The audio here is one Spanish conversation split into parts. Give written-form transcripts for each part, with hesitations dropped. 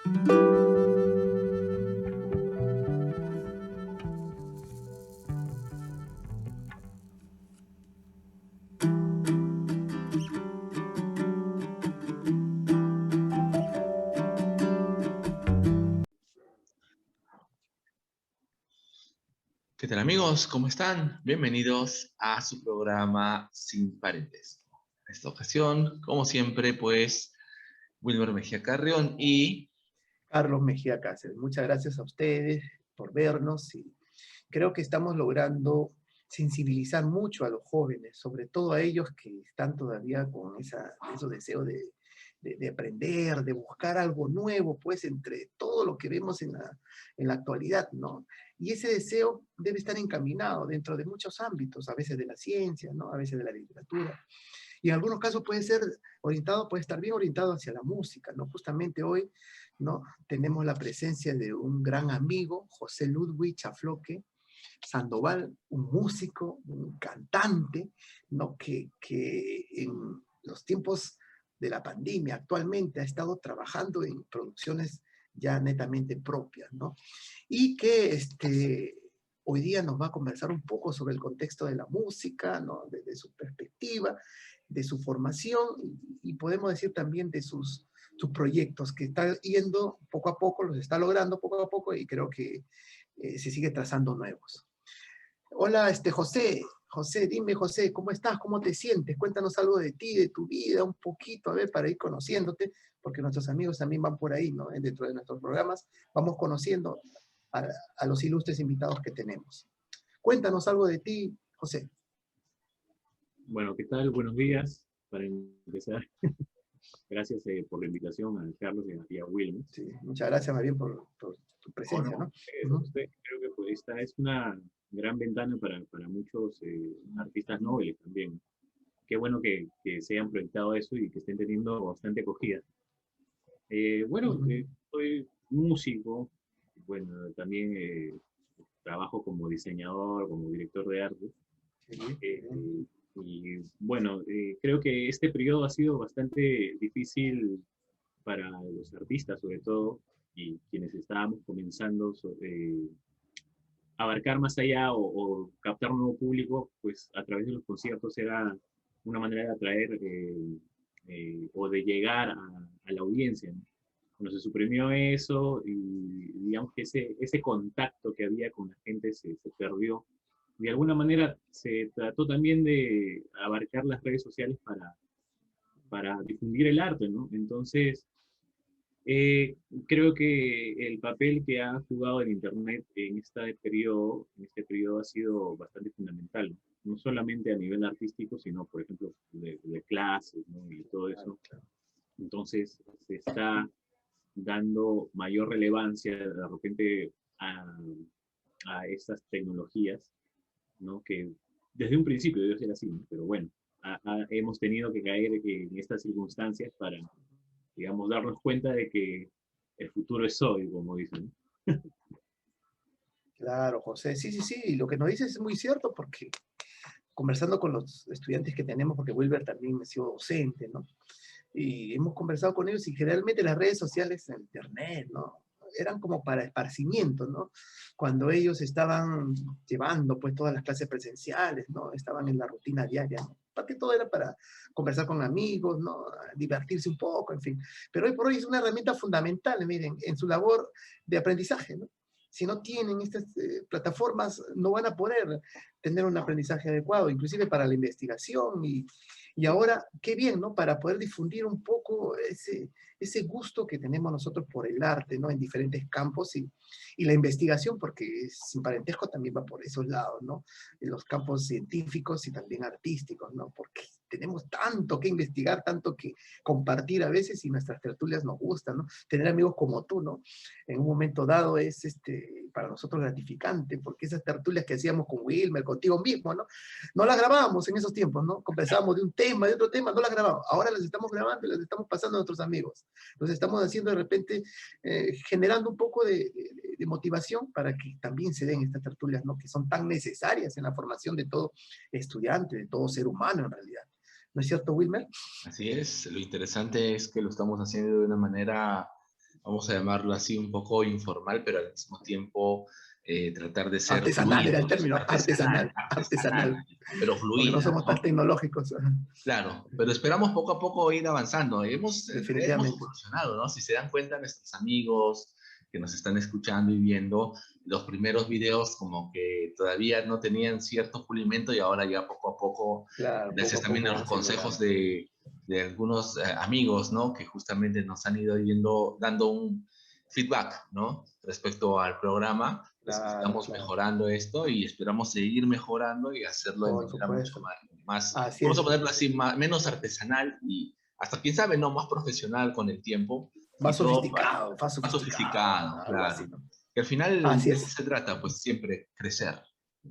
¿Qué tal amigos? ¿Cómo están? Bienvenidos a su programa Sin Parentesco. En esta ocasión, como siempre, pues, Wilmer Mejía Carrión y... Carlos Mejía Cáceres. Muchas gracias a ustedes por vernos y creo que estamos logrando sensibilizar mucho a los jóvenes, sobre todo a ellos que están todavía con esos deseos de aprender, de buscar algo nuevo, pues entre todo lo que vemos en la actualidad, ¿no? Y ese deseo debe estar encaminado dentro de muchos ámbitos, a veces de la ciencia, ¿no? A veces de la literatura. Y en algunos casos puede ser orientado, puede estar bien orientado hacia la música, ¿no? Justamente hoy, ¿no? Tenemos la presencia de un gran amigo, José Ludwig Chafloque Sandoval, un músico, un cantante, ¿no? Que en los tiempos de la pandemia actualmente ha estado trabajando en producciones ya netamente propias, ¿no? Y que hoy día nos va a conversar un poco sobre el contexto de la música, ¿no? Desde su perspectiva, de su formación y podemos decir también de sus proyectos que está yendo poco a poco, los está logrando poco a poco y creo que se sigue trazando nuevos. Hola, José. José, dime, José, ¿cómo estás? ¿Cómo te sientes? Cuéntanos algo de ti, de tu vida, un poquito, a ver, para ir conociéndote, porque nuestros amigos también van por ahí, ¿no? Dentro de nuestros programas, vamos conociendo a los ilustres invitados que tenemos. Cuéntanos algo de ti, José. Bueno, ¿qué tal? Buenos días. Para empezar, gracias por la invitación a Carlos y a Wilmer. Sí, muchas gracias, más bien, por tu presencia, ¿no? Creo que pues, esta es una gran ventana para muchos artistas nobles también. Qué bueno que se hayan proyectado eso y que estén teniendo bastante acogida. Soy músico, bueno, también trabajo como diseñador, como director de arte. Sí, Y bueno, creo que este periodo ha sido bastante difícil para los artistas, sobre todo, y quienes estábamos comenzando abarcar más allá o captar un nuevo público, pues a través de los conciertos era una manera de atraer o de llegar a la audiencia, ¿no? Cuando se suprimió eso y digamos que ese contacto que había con la gente se perdió. De alguna manera se trató también de abarcar las redes sociales para difundir el arte, ¿no? Entonces, creo que el papel que ha jugado el Internet en este periodo ha sido bastante fundamental, no solamente a nivel artístico, sino, por ejemplo, de clases, ¿no? Y todo eso. Entonces, se está dando mayor relevancia de repente a estas tecnologías, ¿no? Que desde un principio debió ser así, ¿no? Pero bueno, hemos tenido que caer en estas circunstancias para, digamos, darnos cuenta de que el futuro es hoy, como dicen. claro, José. Sí, sí, sí. Y lo que nos dices es muy cierto porque conversando con los estudiantes que tenemos, porque Wilber también ha sido docente, ¿no? Y hemos conversado con ellos y generalmente las redes sociales, el internet, ¿no? Eran como para esparcimiento, ¿no? Cuando ellos estaban llevando pues todas las clases presenciales, ¿no? Estaban en la rutina diaria, ¿no? Porque todo era para conversar con amigos, ¿no? Divertirse un poco, en fin. Pero hoy por hoy es una herramienta fundamental, miren, en su labor de aprendizaje, ¿no? Si no tienen estas plataformas, no van a poder tener un aprendizaje adecuado, inclusive para la investigación y ahora, qué bien, ¿no? Para poder difundir un poco ese gusto que tenemos nosotros por el arte, ¿no? En diferentes campos y la investigación, porque Sin Parentesco también va por esos lados, ¿no? En los campos científicos y también artísticos, ¿no? Porque tenemos tanto que investigar, tanto que compartir a veces y nuestras tertulias nos gustan, ¿no? Tener amigos como tú, ¿no? En un momento dado es para nosotros gratificante, porque esas tertulias que hacíamos con Wilmer, contigo mismo, ¿no? No las grabábamos en esos tiempos, ¿no? Conversábamos de un tema, de otro tema, no las grabábamos. Ahora las estamos grabando y las estamos pasando a nuestros amigos. Los estamos haciendo de repente, generando un poco de motivación para que también se den estas tertulias, ¿no? Que son tan necesarias en la formación de todo estudiante, de todo ser humano en realidad. ¿No es cierto, Wilmer? Así es, lo interesante es que lo estamos haciendo de una manera vamos a llamarlo así, un poco informal, pero al mismo tiempo tratar de ser Artesanal era el fluidos, término, artesanal, artesanal, artesanal, pero porque no fluida, somos tan ¿no? tecnológicos. Ajá. Claro, pero esperamos poco a poco ir avanzando. Hemos Definitivamente. evolucionado, ¿no? Si se dan cuenta, nuestros amigos que nos están escuchando y viendo, los primeros videos como que todavía no tenían cierto pulimento y ahora ya poco a poco, Claro, poco gracias a también a poco los vamos a ir consejos logrando. de algunos amigos, ¿no? Que justamente nos han ido dando un feedback, ¿no? Respecto al programa, pues que Claro, estamos claro. mejorando esto y esperamos seguir mejorando y hacerlo de Por manera mucho supuesto. más, Así vamos a es. ponerlo así, menos artesanal y hasta quién sabe, ¿no? Más profesional con el tiempo y todo Más más sofisticado, sofisticado, algo así, claro. ¿no? Que al final Así de eso es. se trata, pues siempre crecer.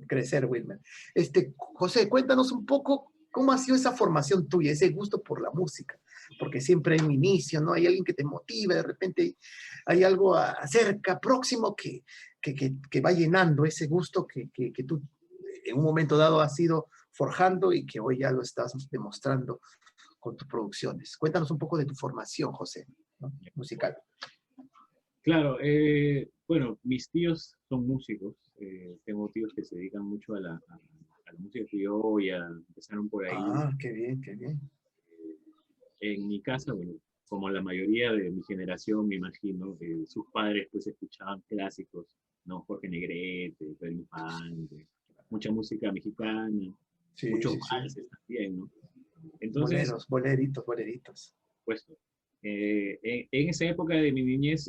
Crecer, Wilmer. José, cuéntanos un poco cómo ha sido esa formación tuya, ese gusto por la música, porque siempre hay un inicio, ¿no? Hay alguien que te motiva, de repente hay algo cerca, próximo, que va llenando ese gusto que tú en un momento dado has ido forjando y que hoy ya lo estás demostrando con tus producciones. Cuéntanos un poco de tu formación, José, ¿no? Musical. Claro, bueno, mis tíos son músicos. Tengo tíos que se dedican mucho a la música criolla, empezaron por ahí. Ah, qué bien, qué bien. En mi casa, bueno, como la mayoría de mi generación, me imagino, sus padres pues escuchaban clásicos, ¿no? Jorge Negrete, Pedro Infante, mucha música mexicana, Sí, muchos sí, sí. valses también, ¿no? Entonces, Boleros, boleritos, boleritos. pues, en esa época de mi niñez,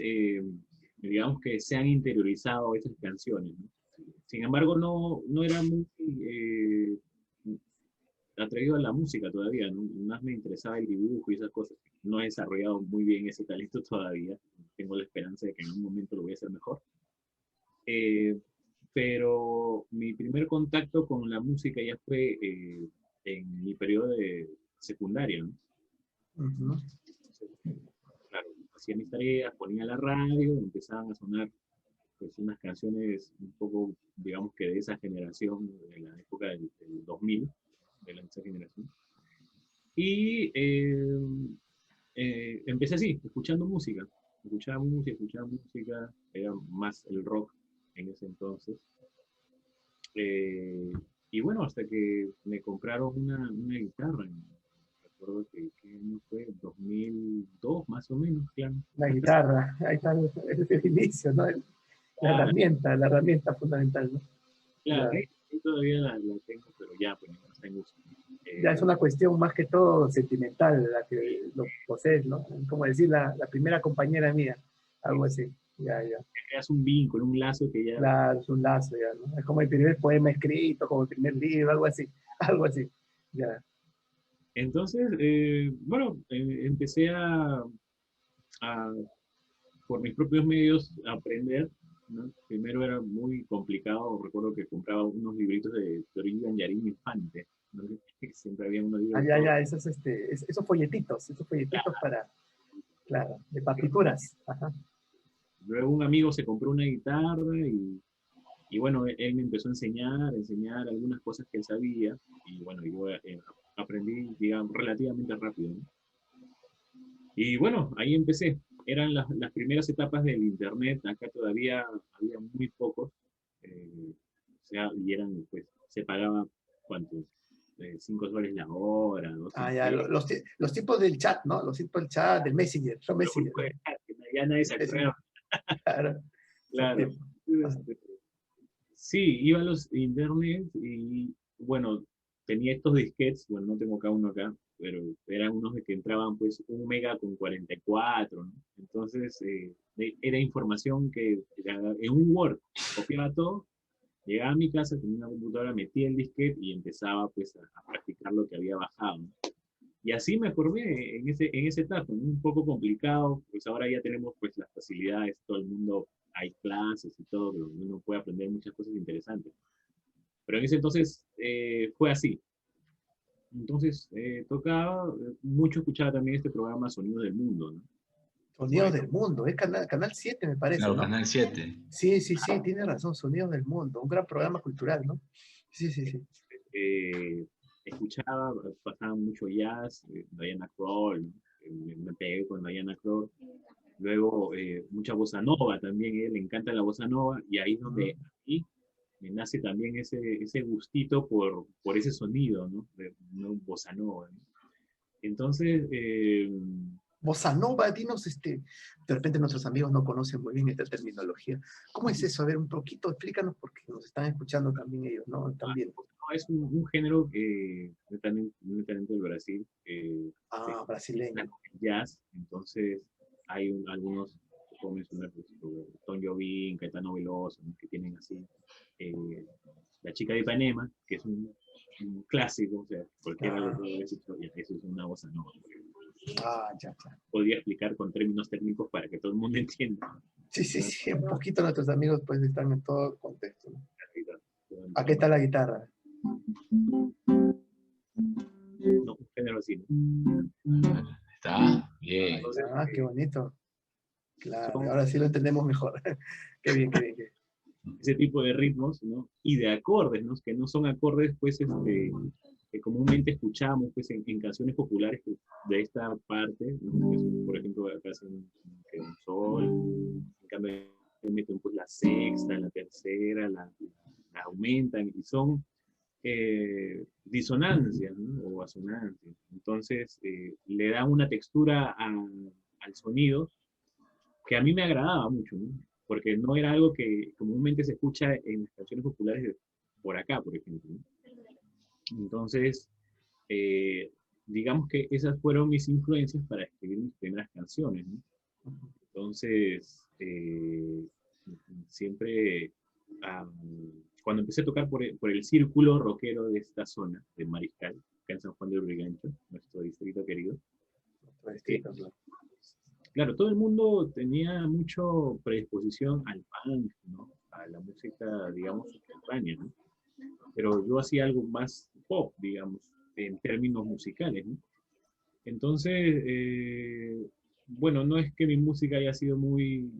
digamos que se han interiorizado esas canciones, ¿no? Sin embargo, no era muy atraído a la música todavía, ¿no? Más me interesaba el dibujo y esas cosas. No he desarrollado muy bien ese talento todavía. Tengo la esperanza de que en algún momento lo voy a hacer mejor. Eh, pero mi primer contacto con la música ya fue en mi periodo de secundaria, ¿no? Ujú. Entonces, claro, hacía mis tareas, ponía la radio, empezaban a sonar pues unas canciones un poco, digamos que de esa generación, de la época del 2000, esa generación. Y empecé así, escuchaba música, era más el rock en ese entonces. Eh, y bueno, hasta que me compraron una guitarra. Recuerdo que año fue, 2002 más o menos, claro. La guitarra, ahí está, ese es el inicio, ¿no? Claro, La herramienta fundamental, ¿no? claro, Ya, ahí todavía la tengo, pero ya, pues no está en uso. ya es Eh, una cuestión más que todo sentimental la y que lo posees, ¿no? Como decir la primera compañera mía, algo así. Ya, ya. creas un vínculo, un lazo que ya. Claro, es un lazo, ya, ¿no? Es como el primer poema escrito, como el primer libro, algo así, algo así. Ya. Entonces, bueno, empecé a, por mis propios medios, a aprender, ¿no? Primero era muy complicado, recuerdo que compraba unos libritos de Toribio Anyarín Infante, ¿no? Siempre había unos Ah, libros ya, todos. ya, esos folletitos para, claro, de partituras. Ajá. Luego un amigo se compró una guitarra y bueno, él me empezó a enseñar algunas cosas que él sabía y bueno, yo aprendí, digamos, relativamente rápido, ¿no? Y bueno, ahí empecé. Eran las primeras etapas del internet, acá todavía había muy pocos, o sea, y eran, pues, se pagaba, ¿cuántos? $5 la hora, Ah, 200 ya, los tipos del chat, ¿no? Los tipos del chat, del Messenger, son los Messenger, grupos ¿no? de chat, que ya nadie se Messenger, acuerda, claro, esos claro. tipos. Ajá. Este, sí, iba a los internet y bueno, tenía estos disquetes, bueno, no tengo cada uno acá, pero eran unos de que entraban pues 1 mega con 44, ¿no? Entonces era información que en un Word copiaba todo, llegaba a mi casa, tenía una computadora, metía el disquete y empezaba pues a practicar lo que había bajado, ¿no? Y así me formé en ese etapa, ¿no? Un poco complicado, pues ahora ya tenemos pues las facilidades, todo el mundo, hay clases y todo, donde uno puede aprender muchas cosas interesantes. Pero en ese entonces fue así. Entonces tocaba, mucho escuchaba también este programa Sonidos del Mundo, ¿no? Por Sonidos ahí, del Mundo, es Canal 7 me parece, Claro, ¿no? Canal 7. Sí, sí, sí, tiene razón, Sonidos del Mundo, un gran programa cultural, ¿no? Sí, sí, sí. eh, escuchaba, pasaba mucho jazz, Diana Kroll, ¿no? Me pegué con Diana Kroll. Luego, mucha bossa nova también, a él le encanta la bossa nova, y ahí es donde aquí me nace también ese gustito por ese sonido, ¿no? De ¿no? Bossa nova, ¿no? Entonces, Bossa Nova, dinos, de repente nuestros amigos no conocen muy bien esta terminología. ¿Cómo es eso? A ver, un poquito, explícanos, porque nos están escuchando también ellos, ¿no? También. no, es un género netamente del Brasil, Ah, brasileño. jazz, entonces hay algunos, puedo mencionar, pues, como Tom Jobim, Caetano Veloso, ¿no? Que tienen así, La chica de Ipanema, que es un clásico, o sea, cualquiera lo puede decir, ya, eso es una bossa nova. Ah, ya, ya. Podría explicar con términos técnicos para que todo el mundo entienda. Sí, sí, sí, un poquito nuestros amigos pues están en todo el contexto, ¿no? Aquí No, está la guitarra. un género así, ¿no? ¿Está? Bien. Entonces, Ah, qué bonito. Claro, son ahora sí lo entendemos mejor. Qué bien, qué bien. ese tipo de ritmos, ¿no? Y de acordes, ¿no? Que no son acordes, pues, que comúnmente escuchamos, pues, en canciones populares de esta parte, ¿no? Que son, por ejemplo, acá hacen que un sol, en cambio, meten, pues, la sexta, la tercera, la aumentan, y son disonancias, ¿no? O asonancias. Entonces, le dan una textura al sonido que a mí me agradaba mucho, ¿no? Porque no era algo que comúnmente se escucha en las canciones populares por acá, por ejemplo, ¿no? Entonces, eh, digamos que esas fueron mis influencias para escribir mis primeras canciones, ¿no? Entonces, siempre, cuando empecé a tocar por el círculo rockero de esta zona, de Mariscal, acá en San Juan del Brigancho, nuestro distrito querido, claro, todo el mundo tenía mucho predisposición al punk, ¿no? A la música, digamos, subterránea, ¿no? Pero yo hacía algo más pop, digamos, en términos musicales, ¿no? Entonces, bueno, no es que mi música haya sido muy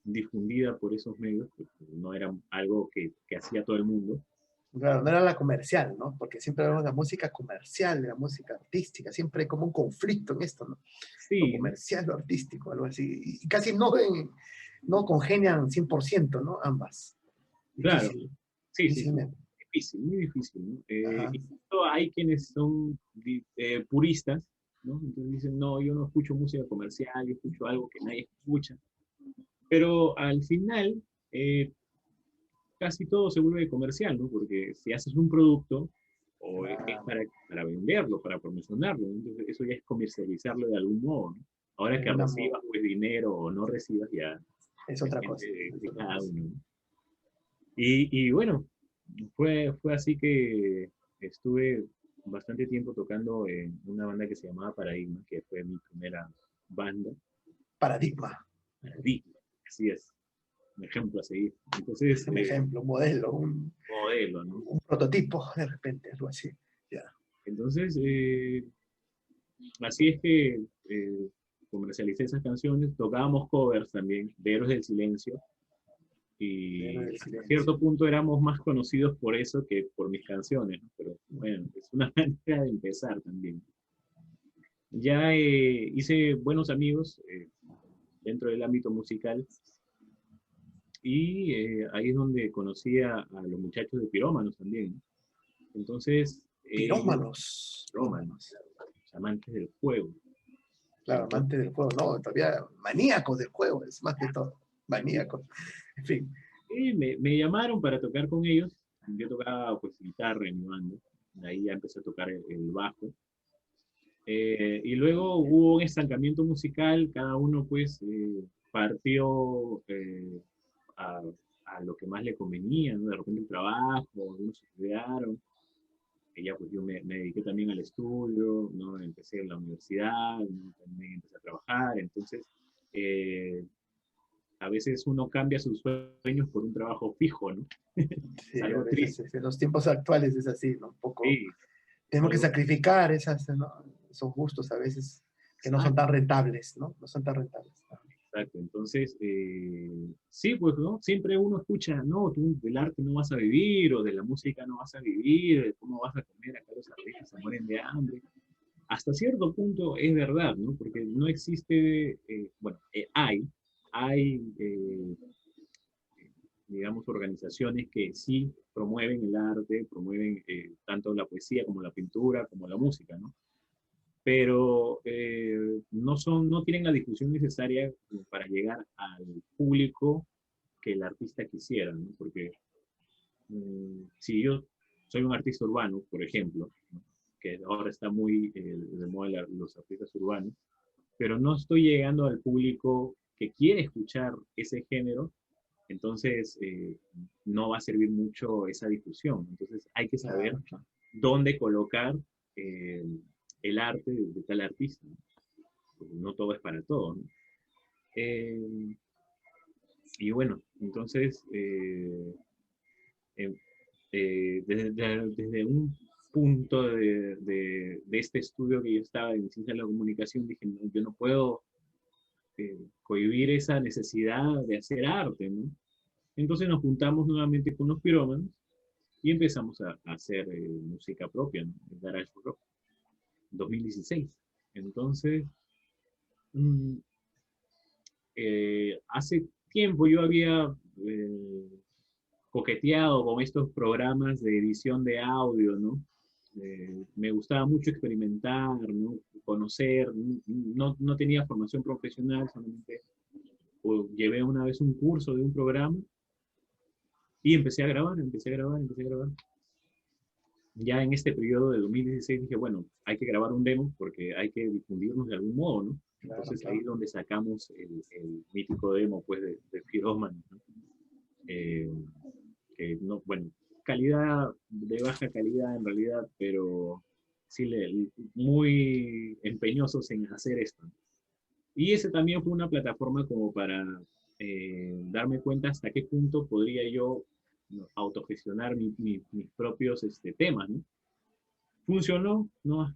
difundida por esos medios, porque no era algo que hacía todo el mundo. Claro, no era la comercial, ¿no? Porque siempre hablamos de la música comercial, de la música artística, siempre hay como un conflicto en esto, ¿no? Lo Sí, comercial, lo artístico, algo así. Y casi no congenian 100%, ¿no? Ambas. claro, Difícil, sí, difícilmente. difícil, muy difícil, ¿no? Ajá. Incluso hay quienes son puristas, ¿no? Entonces dicen, no, yo no escucho música comercial, yo escucho algo que nadie escucha. Pero al final, eh, casi todo se vuelve comercial, ¿no? Porque si haces un producto, o es Claro, para venderlo, para promocionarlo, ¿no? Entonces eso ya es comercializarlo de algún modo, ¿no? Ahora de que una recibas pues dinero o no recibas, ya es otra depende cosa. Es de otra cada cosa. uno, ¿no? Y bueno, fue así que estuve bastante tiempo tocando en una banda que se llamaba Paradigma, que fue mi primera banda. Paradigma. Paradigma, así es, un ejemplo a seguir. Entonces, Un ejemplo, un modelo, modelo, ¿no? un prototipo, de repente, algo así. Ya. Entonces, así es que comercialicé esas canciones, tocábamos covers también de Héroes del Silencio, Pero y del hasta silencio. cierto punto éramos más conocidos por eso que por mis canciones, ¿no? Pero bueno, es una manera de empezar también. Ya hice buenos amigos dentro del ámbito musical, y ahí es donde conocí a los muchachos de Pirómanos también, ¿no? Entonces, ellos, Pirómanos. Pirómanos, amantes del fuego. Claro, Entonces, amante del juego, no, todavía maníacos del juego, es más que todo. Maníacos. En fin. me llamaron para tocar con ellos. Yo tocaba pues guitarra en mi banda. De ahí ya empecé a tocar el bajo. Y luego hubo un estancamiento musical, cada uno pues partió a, a lo que más le convenía, ¿no? De repente el trabajo, algunos estudiaron, y ya pues yo me dediqué también al estudio, ¿no? Empecé en la universidad, ¿no? También empecé a trabajar, entonces a veces uno cambia sus sueños por un trabajo fijo, ¿no? Es Sí, a algo veces triste, en los tiempos actuales es así, ¿no? Un poco, sí, es tenemos que algo sacrificar esas, ¿no? Esos gustos a veces que no son tan rentables, ¿no? No son tan rentables. exacto. Entonces, sí, pues, ¿no? Siempre uno escucha, no, tú del arte no vas a vivir, o de la música no vas a vivir, ¿cómo vas a comer? Acá los artistas se mueren de hambre. hasta cierto punto es verdad, ¿no? Porque no existe, bueno, hay digamos, organizaciones que sí promueven el arte, promueven tanto la poesía como la pintura, como la música, ¿no? Pero no tienen la difusión necesaria como para llegar al público que el artista quisiera, ¿no? Porque si yo soy un artista urbano, por ejemplo, ¿no? Que ahora está muy de moda los artistas urbanos, pero no estoy llegando al público que quiere escuchar ese género, entonces no va a servir mucho esa difusión. Entonces hay que saber Claro, claro. dónde colocar eh, el arte de tal artista, ¿no? Porque no todo es para todo, ¿no? Eh, y bueno, entonces eh, desde un punto de este estudio que yo estaba en ciencia de la comunicación, dije, no, yo no puedo cohibir esa necesidad de hacer arte, ¿no? Entonces nos juntamos nuevamente con los pirómanos y empezamos a hacer música propia, ¿no? El Garage Rock, 2016. Entonces, mm, hace tiempo yo había coqueteado con estos programas de edición de audio, ¿no? Me gustaba mucho experimentar, ¿no? Conocer, no tenía formación profesional, solamente llevé una vez un curso de un programa y empecé a grabar, empecé a grabar, empecé a grabar. Ya en este periodo de 2016 dije, bueno, hay que grabar un demo porque hay que difundirnos de algún modo, ¿no? Claro, Entonces claro. ahí es donde sacamos el mítico demo, pues, de Firoman, ¿no? Eh, que no, bueno, calidad de baja calidad en realidad, pero sí muy empeñosos en hacer esto. Y ese también fue una plataforma como para darme cuenta hasta qué punto podría yo, ¿no?, autogestionar mis propios temas, ¿no? Funcionó, ¿no?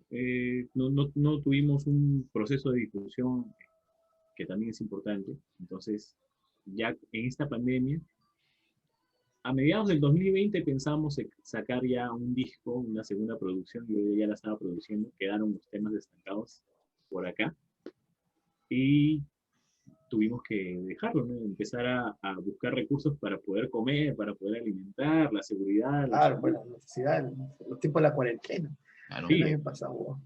No tuvimos un proceso de difusión que también es importante. Entonces, ya en esta pandemia, a mediados del 2020 pensamos sacar ya un disco, una segunda producción, yo ya la estaba produciendo, quedaron los temas destacados por acá y tuvimos que dejarlo, ¿no? Empezar a buscar recursos para poder comer, para poder alimentar, la seguridad, la Claro, salud. pues la necesidad, los tiempos de la cuarentena, Claro. el Sí, año pasado,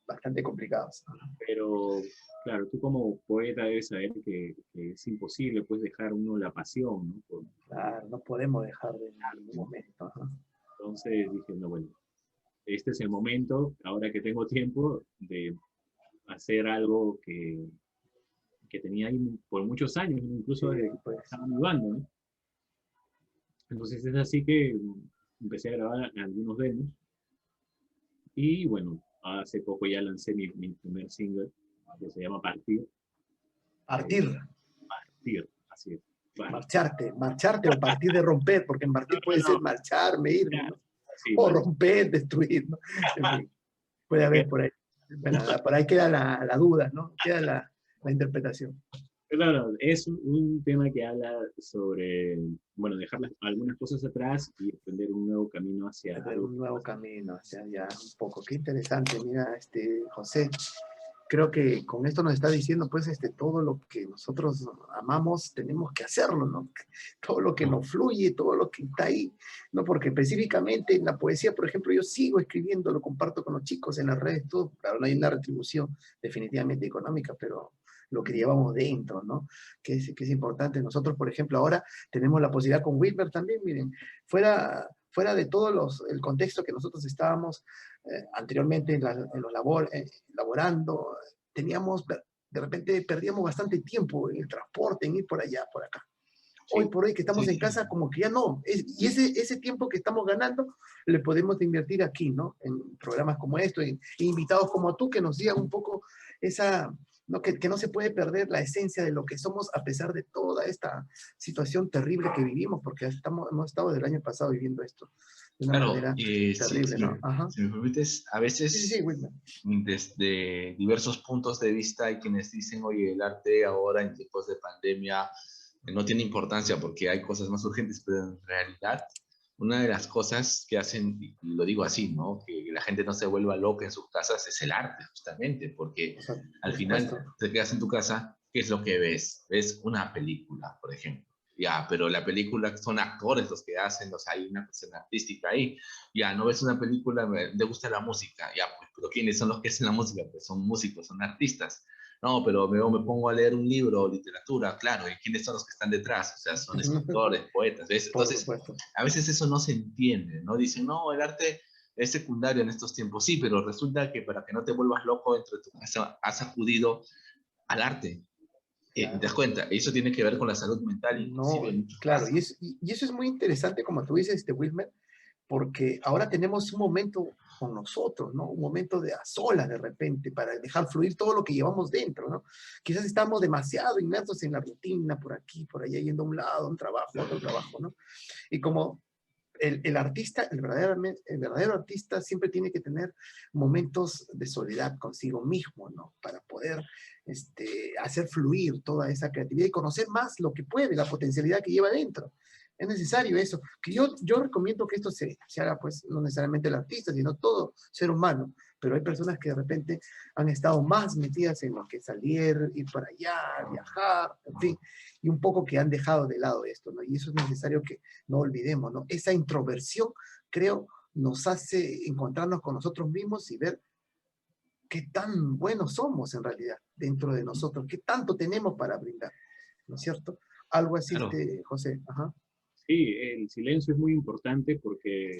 bastante complicados. pero claro, tú como poeta debes saber que es imposible pues dejar uno la pasión, ¿no? Claro, no podemos dejar de en ningún momento. Ajá. Entonces dije, no, bueno, este es el momento, ahora que tengo tiempo, de hacer algo que tenía ahí por muchos años, incluso Sí, desde que pues. estaba mi banda, ¿no? Entonces es así que empecé a grabar algunos demos y bueno, hace poco ya lancé mi primer single que se llama Partir. Partir, Partir, así es. Partir, marcharte o partir de romper, porque en partir puede ser no, marcharme, irme, claro, ¿no? así, O man. romper, destruir, ¿no? En fin, puede Que, haber por ahí. Bueno, por ahí queda la duda, ¿no? Queda la interpretación. claro, es un tema que habla sobre, bueno, dejar algunas cosas atrás y emprender un nuevo camino hacia Tener algo un nuevo camino hacia allá un poco. Qué interesante, mira, José. Creo que con esto nos está diciendo, pues, todo lo que nosotros amamos, tenemos que hacerlo, ¿no? Todo lo que nos fluye, todo lo que está ahí, ¿no? Porque específicamente en la poesía, por ejemplo, yo sigo escribiendo, lo comparto con los chicos en las redes, todo, claro, no hay una retribución definitivamente económica, pero lo que llevamos dentro, ¿no? Que es importante. Nosotros, por ejemplo, ahora tenemos la posibilidad con Wilmer también, miren, fuera de todo el contexto que nosotros estábamos anteriormente en los laborando, de repente perdíamos bastante tiempo en el transporte, en ir por allá, por acá. Hoy sí, por hoy que estamos Sí, en sí. casa, como que ya no. Y ese tiempo que estamos ganando, le podemos invertir aquí, ¿no? En programas como esto, en invitados como tú, que nos digan un poco esa, ¿no? Que no se puede perder la esencia de lo que somos a pesar de toda esta situación terrible que vivimos, porque hemos estado desde el año pasado viviendo esto de una Claro, manera terrible, ¿no? Ajá. si me permites, a Sí, sí, sí, veces Wilmer. desde diversos puntos de vista hay quienes dicen, oye, el arte ahora en tiempos de pandemia no tiene importancia porque hay cosas más urgentes, pero en realidad una de las cosas que hacen, y lo digo así, ¿no? Que la gente no se vuelva loca en sus casas es el arte, justamente, porque O sea, al por final supuesto. te quedas en tu casa, ¿qué es lo que ves? Ves una película, por ejemplo. Ya, pero la película son actores los que hacen, o sea, hay una cuestión artística ahí. Ya, no ves una película, te gusta la música, ya, pues, pero ¿quiénes son los que hacen la música? Pues son músicos, son artistas. No, pero me pongo a leer un libro, literatura, claro, ¿y quiénes son los que están detrás? O sea, son escritores, poetas, ¿ves? Por Entonces, supuesto. a veces eso no se entiende, ¿no? Dicen, no, el arte es secundario en estos tiempos. Sí, pero resulta que para que no te vuelvas loco dentro de tu casa, has acudido al arte. ¿Te das Claro. cuenta? Eso tiene que ver con la salud mental, No, inclusive en muchos claro, casos. y eso es muy interesante, como tú dices, Wilmer, porque ahora tenemos un momento con nosotros, ¿no? Un momento de a solas de repente para dejar fluir todo lo que llevamos dentro, ¿no? Quizás estamos demasiado inmersos en la rutina, por aquí, por allá, yendo a un lado, a un trabajo, a otro trabajo, ¿no? Y como el artista, el verdadero artista siempre tiene que tener momentos de soledad consigo mismo, ¿no? Para poder hacer fluir toda esa creatividad y conocer más lo que puede, la potencialidad que lleva dentro. Es necesario eso. Que yo recomiendo que esto se haga, pues, no necesariamente el artista, sino todo ser humano. Pero hay personas que de repente han estado más metidas en lo que salir, ir para allá, viajar, en fin, y un poco que han dejado de lado esto, ¿no? Y eso es necesario que no olvidemos, ¿no? Esa introversión, creo, nos hace encontrarnos con nosotros mismos y ver qué tan buenos somos en realidad dentro de nosotros, qué tanto tenemos para brindar, ¿no es cierto? Algo así, Claro, José. Ajá. Sí, el silencio es muy importante porque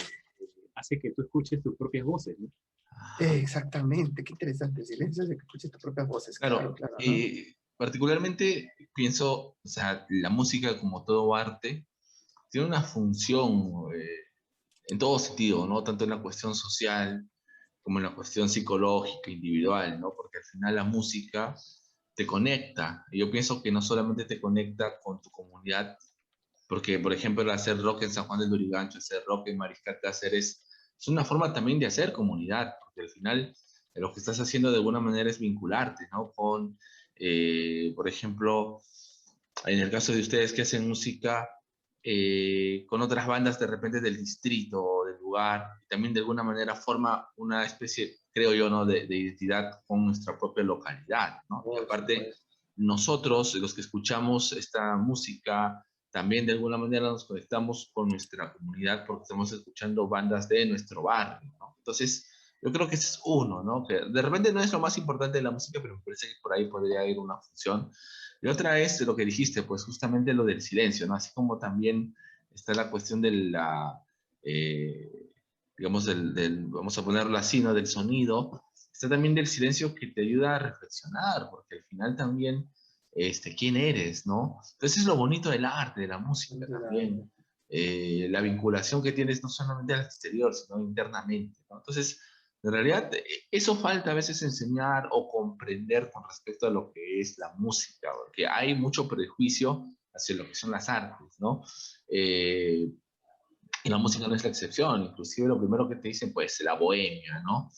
hace que tú escuches tus propias voces, ¿no? Exactamente, qué interesante. El silencio es de que escuches tus propias voces, claro, claro. claro. Ajá. Particularmente pienso, o sea, la música como todo arte tiene una función en todo sentido, ¿no? Tanto en la cuestión social como en la cuestión psicológica, individual, ¿no? Porque al final la música te conecta. Y yo pienso que no solamente te conecta con tu comunidad, porque, por ejemplo, el hacer rock en San Juan del Lurigancho, hacer rock en Mariscal Cáceres, es una forma también de hacer comunidad, porque al final lo que estás haciendo de alguna manera es vincularte, ¿no? Con, por ejemplo, en el caso de ustedes que hacen música con otras bandas de repente del distrito o del lugar, y también de alguna manera forma una especie, creo yo, ¿no? de identidad con nuestra propia localidad, ¿no? Y Por aparte, supuesto. nosotros, los que escuchamos esta música, también de alguna manera nos conectamos con nuestra comunidad porque estamos escuchando bandas de nuestro barrio, ¿no? Entonces, yo creo que ese es uno, ¿no? Que de repente no es lo más importante de la música, pero me parece que por ahí podría ir una función. Y otra es lo que dijiste, pues justamente lo del silencio, ¿no? Así como también está la cuestión de la, eh, digamos, vamos a ponerlo así, ¿no? Del sonido, está también del silencio que te ayuda a reflexionar, porque al final también, quién eres, ¿no? Entonces es lo bonito del arte, de la música también, la vinculación que tienes no solamente al exterior, sino internamente, ¿no? Entonces, en realidad, eso falta a veces enseñar o comprender con respecto a lo que es la música, porque hay mucho prejuicio hacia lo que son las artes, ¿no? Eh, y la música no es la excepción, inclusive lo primero que te dicen, pues, la bohemia, ¿no?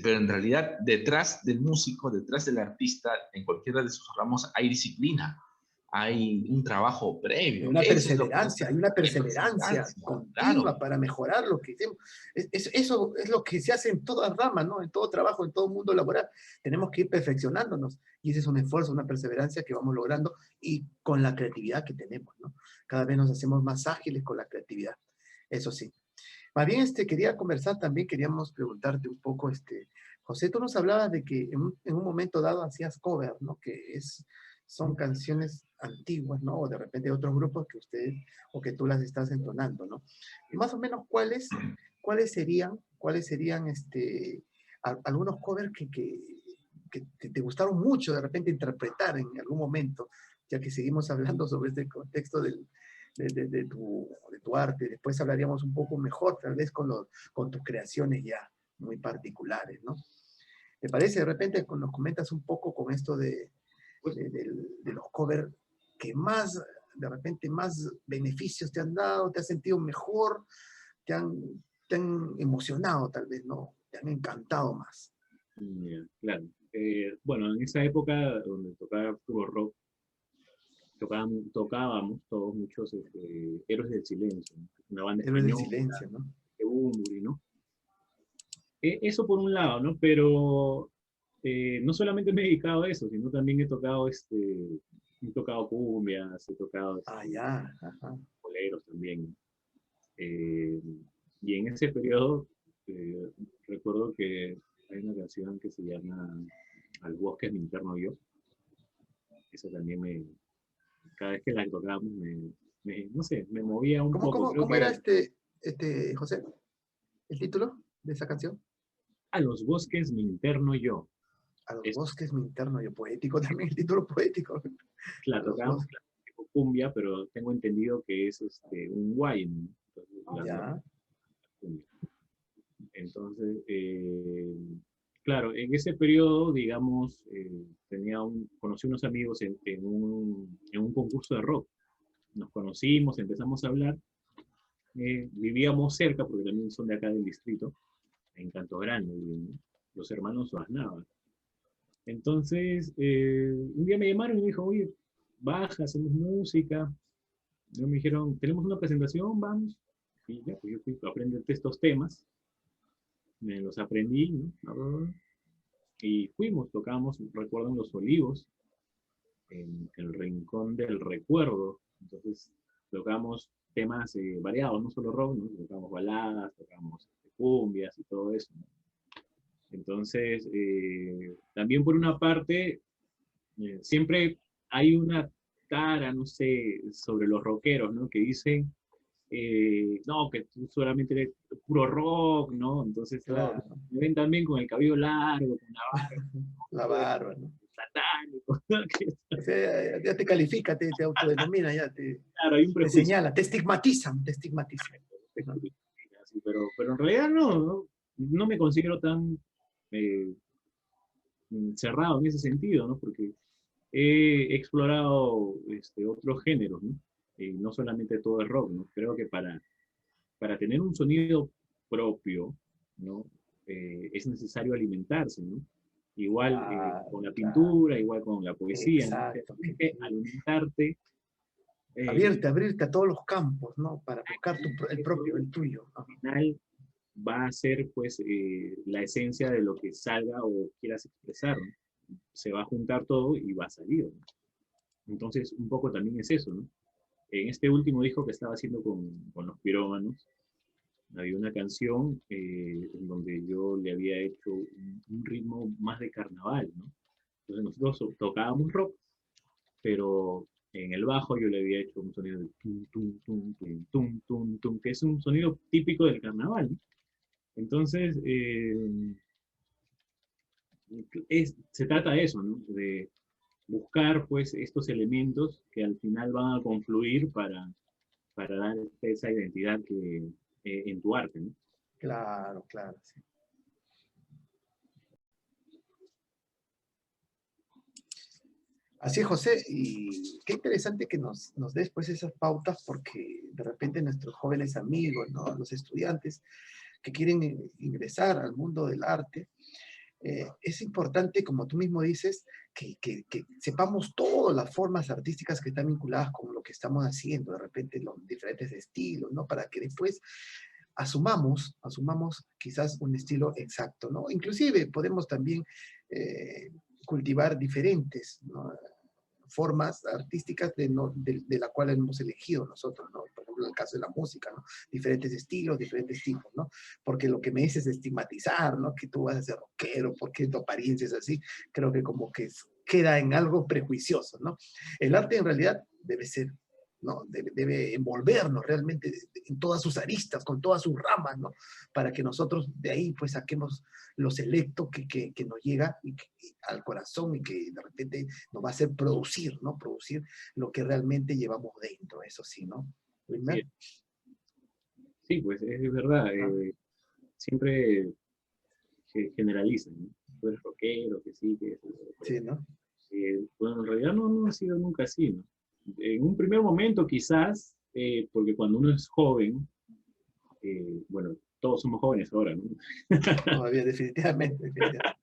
Pero en realidad, detrás del músico, detrás del artista, en cualquiera de sus ramos, hay disciplina, hay un trabajo previo. Eso es lo que no se... Hay una Hay perseverancia perseverancia, continua claro. para mejorar lo que hacemos. Eso es lo que se hace en todas ramas, ¿no? En todo trabajo, en todo mundo laboral. Tenemos que ir perfeccionándonos y ese es un esfuerzo, una perseverancia que vamos logrando y con la creatividad que tenemos, ¿no? Cada vez nos hacemos más ágiles con la creatividad, eso sí. Más bien, quería conversar también, queríamos preguntarte un poco, José, tú nos hablabas de que en un momento dado hacías cover, ¿no? Son canciones antiguas, ¿no? O de repente de otros grupos que ustedes, o que tú las estás entonando, ¿no? Más o menos, cuáles serían, algunos covers que te gustaron mucho de repente interpretar en algún momento, ya que seguimos hablando sobre este contexto de tu arte. Después hablaríamos un poco mejor, tal vez con tus creaciones ya muy particulares, ¿no? ¿Te parece? De repente nos comentas un poco con esto de los covers que más, de repente, más beneficios te han dado, te has sentido mejor, te han emocionado tal vez, ¿no? Te han encantado más. Claro. Bueno, en esa época donde tocaba puro rock, tocábamos todos muchos Héroes del Silencio, ¿no? Una banda Héroes del española, Silencio, ¿no? de Bunbury, ¿no? Eso por un lado, ¿no? Pero no solamente me he dedicado a eso, sino también he tocado cumbias, he tocado Ah, ya, ajá. boleros también. Eh, y en ese periodo eh, recuerdo que hay una canción que se llama Al bosque es mi interno yo. Esa también cada vez que la tocábamos no sé, me movía un poco. Creo ¿Cómo era que José, el título de esa canción? a los bosques mi interno yo. A los Es, bosques mi interno yo, poético también, el título poético. la A los tocábamos bosques, tipo cumbia, pero tengo entendido que es un guay, ¿no? Entonces, ya. cumbia. Entonces, claro, en ese periodo, digamos, conocí unos amigos en un concurso de rock. Nos conocimos, empezamos a hablar, vivíamos cerca, porque también son de acá del distrito, en Canto Grande, ¿no? Los hermanos Oaznava. Entonces, un día me llamaron y me dijo, oye, baja, hacemos música. Y me dijeron, tenemos una presentación, vamos. Y ya, pues yo fui a aprender estos temas, me los aprendí, ¿no? Y fuimos, tocamos, recuerdo, en Los Olivos, en el Rincón del Recuerdo. Entonces, tocamos temas variados, no solo rock, ¿no? Tocamos baladas, tocamos cumbias y todo eso, ¿no? Entonces, también por una parte, siempre hay una tara, no sé, sobre los rockeros, ¿no? Que dicen, no, que tú solamente eres puro rock, ¿no? Entonces, oh, Claro, me ven también con el cabello largo, con la barba, la barba, ¿no? satánico, ¿no? O sea, ya te califica, te autodenomina, Claro, hay un te prejuicio. señala, te estigmatizan, ¿no? Sí, pero en realidad no me considero tan eh, cerrado en ese sentido, ¿no? Porque he explorado otros géneros, ¿no? No solamente todo es rock, ¿no? Creo que para tener un sonido propio, ¿no? Es necesario alimentarse, ¿no? Igual Claro, con la claro, pintura, igual con la poesía, ¿no? exacto. Tienes que alimentarte. Abrirte a todos los campos, ¿no? Para buscar el propio, el tuyo. Al Ajá. final va a ser, pues, la esencia de lo que salga o quieras expresar, ¿no? Se va a juntar todo y va a salir, ¿no? Entonces, un poco también es eso, ¿no? En este último disco que estaba haciendo con los Pirómanos, había una canción en donde yo le había hecho un ritmo más de carnaval, ¿no? Entonces nosotros tocábamos rock, pero en el bajo yo le había hecho un sonido de tum, tum, tum, tum, tum, tum, tum, que es un sonido típico del carnaval, ¿no? Entonces, se trata de eso, ¿no? De buscar, pues, estos elementos que al final van a confluir para dar esa identidad en tu arte, ¿no? Claro, claro, sí. Así es, José, y qué interesante que nos des pues esas pautas porque de repente nuestros jóvenes amigos, ¿no? Los estudiantes que quieren ingresar al mundo del arte, es importante, como tú mismo dices, que sepamos todas las formas artísticas que están vinculadas con lo que estamos haciendo, de repente los diferentes estilos, ¿no? Para que después asumamos quizás un estilo exacto, ¿no? Inclusive podemos también eh, cultivar diferentes, ¿no? Formas artísticas de la cual hemos elegido nosotros, ¿no? Por ejemplo, en el caso de la música, ¿no? Diferentes estilos, diferentes tipos, ¿no? Porque lo que me dices es estigmatizar, ¿no? Que tú vas a ser rockero, porque tu apariencia es así, creo que como que queda en algo prejuicioso, ¿no? El arte en realidad debe ser, ¿no? Debe envolvernos realmente en todas sus aristas, con todas sus ramas, ¿no? Para que nosotros de ahí pues saquemos lo selecto que nos llega al corazón y que de repente nos va a hacer producir, ¿no? Producir lo que realmente llevamos dentro, eso sí, ¿no? Sí, Wilmer. sí, pues es verdad. Ah, Siempre se generalizan, ¿no? Tú eres rockero, que sí, que eso. sí, ¿no? Bueno, en realidad no ha sido nunca así, ¿no? En un primer momento quizás, porque cuando uno es joven, bueno, todos somos jóvenes ahora, ¿no? Todavía, definitivamente, definitivamente.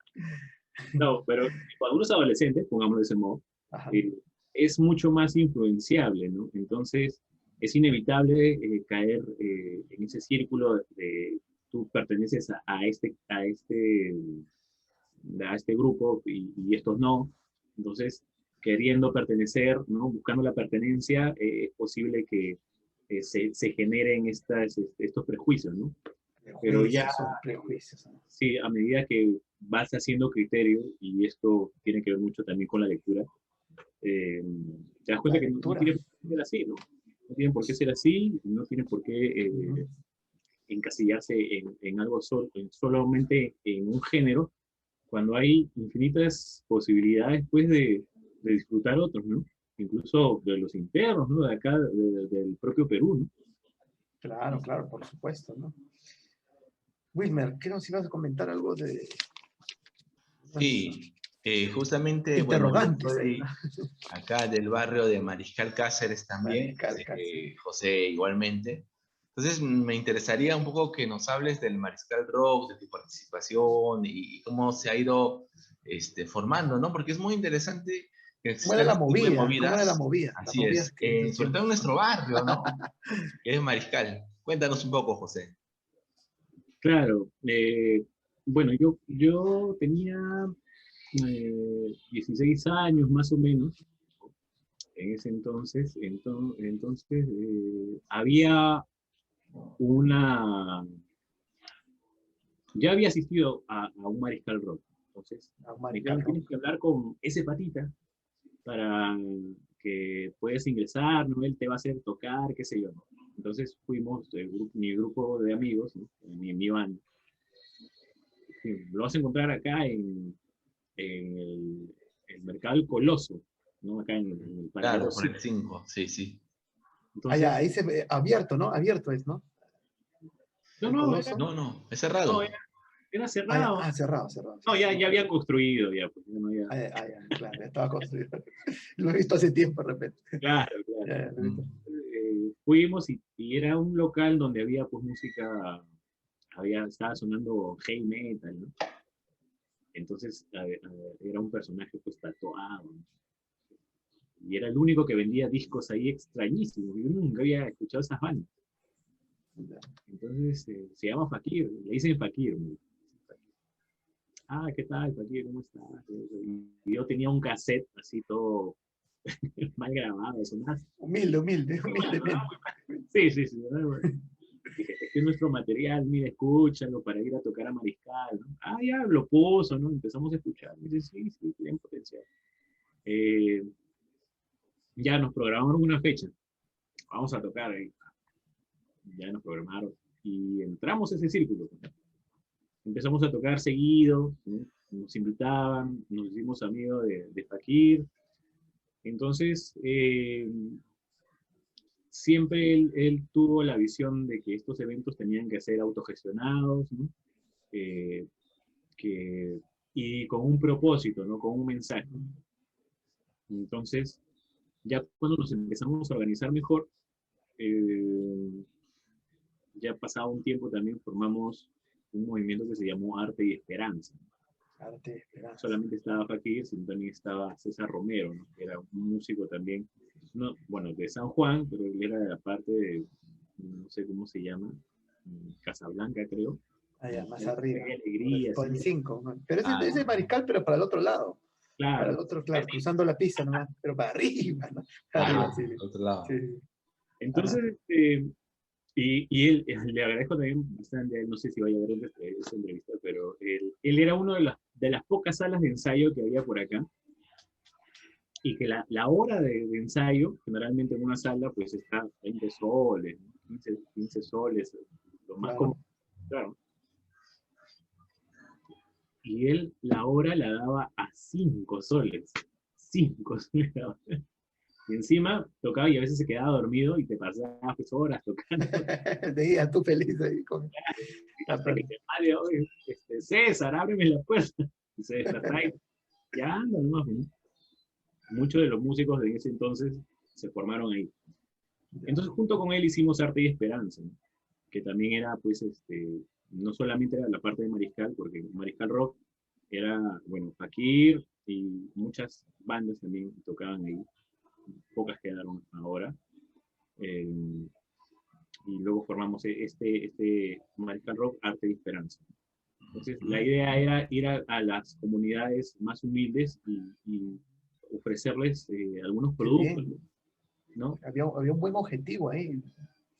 No, pero cuando uno es adolescente, pongámoslo de ese modo, Ajá. eh, es mucho más influenciable, ¿no? Entonces, es inevitable caer en ese círculo de tú perteneces a este grupo y estos no. Entonces, queriendo pertenecer, ¿no? Buscando la pertenencia, es posible que se generen estos prejuicios, ¿no? Pero ya, Prejuicios, son prejuicios, ¿no? sí, a medida que vas haciendo criterio, y esto tiene que ver mucho también con la lectura, te das La cuenta que no lectura. tiene por qué ser así, ¿no? No tiene por qué ser así, no tiene por qué Ujú. encasillarse en algo solamente en un género, cuando hay infinitas posibilidades, pues, de disfrutar otros, ¿no? Incluso de los internos, ¿no? De acá, del propio Perú, ¿no? Claro, claro, por supuesto, ¿no? Wilmer, ¿qué nos ibas a comentar algo de Sí, justamente, bueno, yo interrogantes ahí, ¿no? soy acá del barrio de Mariscal Cáceres también, Mariscal casi. José igualmente. Entonces, me interesaría un poco que nos hables del Mariscal Rock, de tu participación y cómo se ha ido formando, ¿no? Porque es muy interesante que ¿Cómo era existan la este tipo de movida? ¿Cómo era la movidas. movida? Las Así movidas es, que en esos sobre todo en tiempos. nuestro barrio, ¿no? Que es Mariscal. Cuéntanos un poco, José. Claro, bueno, yo tenía 16 años más o menos en ese entonces, entonces había una, ya había asistido a un Mariscal Rock, entonces Las me Mariscal dijeron, tienes Rock. que hablar con ese patita para que puedas ingresar, ¿no? Él te va a hacer tocar, qué sé yo, ¿no? Entonces fuimos, mi grupo de amigos, ¿no? Mi banda, sí, lo vas a encontrar acá en el mercado El Coloso, ¿no? Acá en el paradero Claro, por 5. el 5, sí, sí. Ah, ya, Entonces, ahí se ve, abierto, ¿no? Abierto es, ¿no? no, El no, Coloso. No, no, es no, cerrado. era Ah, ya, cerrado. cerrado, cerrado. Sí, No, sí, ya sí. habían construido, ya, pues, ya no había. Ya, claro, ya estaba construido. Lo he visto hace tiempo, de repente. Claro, claro. Ya, ya, lo he visto. Mm. Fuimos y era un local donde había pues música, estaba sonando heavy metal, ¿no? Entonces era un personaje pues tatuado, ¿no? Y era el único que vendía discos ahí extrañísimos. Yo nunca había escuchado esas bandas. Entonces se llama Fakir, le dicen Fakir, ¿no? Ah, ¿qué tal, Fakir? ¿Cómo estás? Y yo tenía un cassette así todo mal grabado, sonaba así, Humilde, humilde, muy malo, ¿no? humildemente. Sí, sí, sí, ¿no? Dije, este es nuestro material, mira, escúchalo para ir a tocar a Mariscal, ¿no? Ah, ya, lo puso, ¿no? Empezamos a escuchar. Y dice, sí, sí, tienen potencial. Eh, ya nos programaron una fecha, vamos a tocar ahí. Ya nos programaron y entramos a ese círculo. Empezamos a tocar seguido, ¿no? Nos invitaban, nos hicimos amigos de Fakir. Entonces, siempre él tuvo la visión de que estos eventos tenían que ser autogestionados, ¿no? Eh, que, y con un propósito, ¿no? Con un mensaje. Entonces, ya cuando nos empezamos a organizar mejor, eh, ya pasado un tiempo también formamos un movimiento que se llamó Arte y Esperanza. Arte y No esperanza. solamente estaba Fakir, sino también estaba César Romero, ¿no? Que era un músico también, no, bueno, de San Juan, pero él era de la parte de, no sé cómo se llama, Casablanca, creo. Allá, más Qué arriba, alegría, por así. el 5, ¿no? Pero ese Ah, es Mariscal, pero para el otro lado. Para Claro. el otro, claro, cruzando la pista nomás, pero para arriba, ¿no? Para arriba, ajá, sí. al otro lado. Sí, sí. Ajá. Entonces, y él, le agradezco también bastante, a él, no sé si vaya a ver esa entrevista, pero él era uno de las pocas salas de ensayo que había por acá, y que la hora de ensayo, generalmente en una sala, pues está 20 soles, 15 soles, lo más Claro. común, claro. Y él la hora la daba a 5 soles. 5 soles. Y encima tocaba y a veces se quedaba dormido y te pasabas pues, horas tocando. De día tú feliz ahí con la Hasta que te sale, oye, César, ábreme la puerta. Y se despertaba y ya anda nomás, ¿no? Muchos de los músicos de ese entonces se formaron ahí. Entonces, junto con él hicimos Arte y Esperanza, ¿no? Que también era, pues, no solamente era la parte de Mariscal, porque Mariscal Rock era, bueno, Fakir y muchas bandas también tocaban ahí. pocas quedaron ahora. Y luego formamos este American Rock Arte y Esperanza. Entonces, la idea era ir a las comunidades más humildes y ofrecerles algunos Qué productos, bien. ¿no? Había un buen objetivo ahí,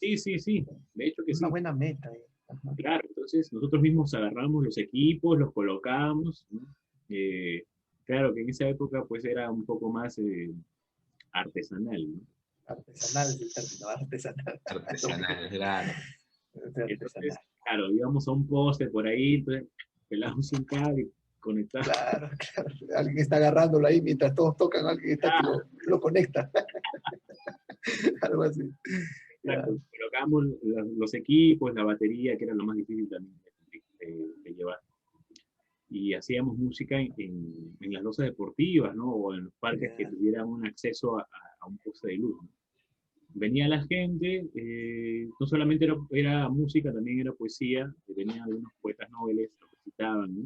Sí, sí, sí, de hecho que una sí. buena meta ahí. Ajá. Claro, entonces nosotros mismos agarramos los equipos, los colocamos, ¿no? Claro que en esa época pues era un poco más artesanal, ¿no? Artesanal es el término, artesanal. Artesanal, claro. Artesanal. Entonces, claro, íbamos a un poste por ahí, entonces pelamos un cable y conectábamos. Claro, claro. Alguien está agarrándolo ahí mientras todos tocan, alguien está que lo conecta. Algo así. Ya. Exacto, colocamos los equipos, la batería, que era lo más difícil también de llevar. Y hacíamos música en las losas deportivas, ¿no? O en los parques que Ya. tuvieran un acceso a un poste de luz, ¿no? Venía la gente, no solamente era música, también era poesía, venían algunos poetas noveles, lo recitaban, ¿no?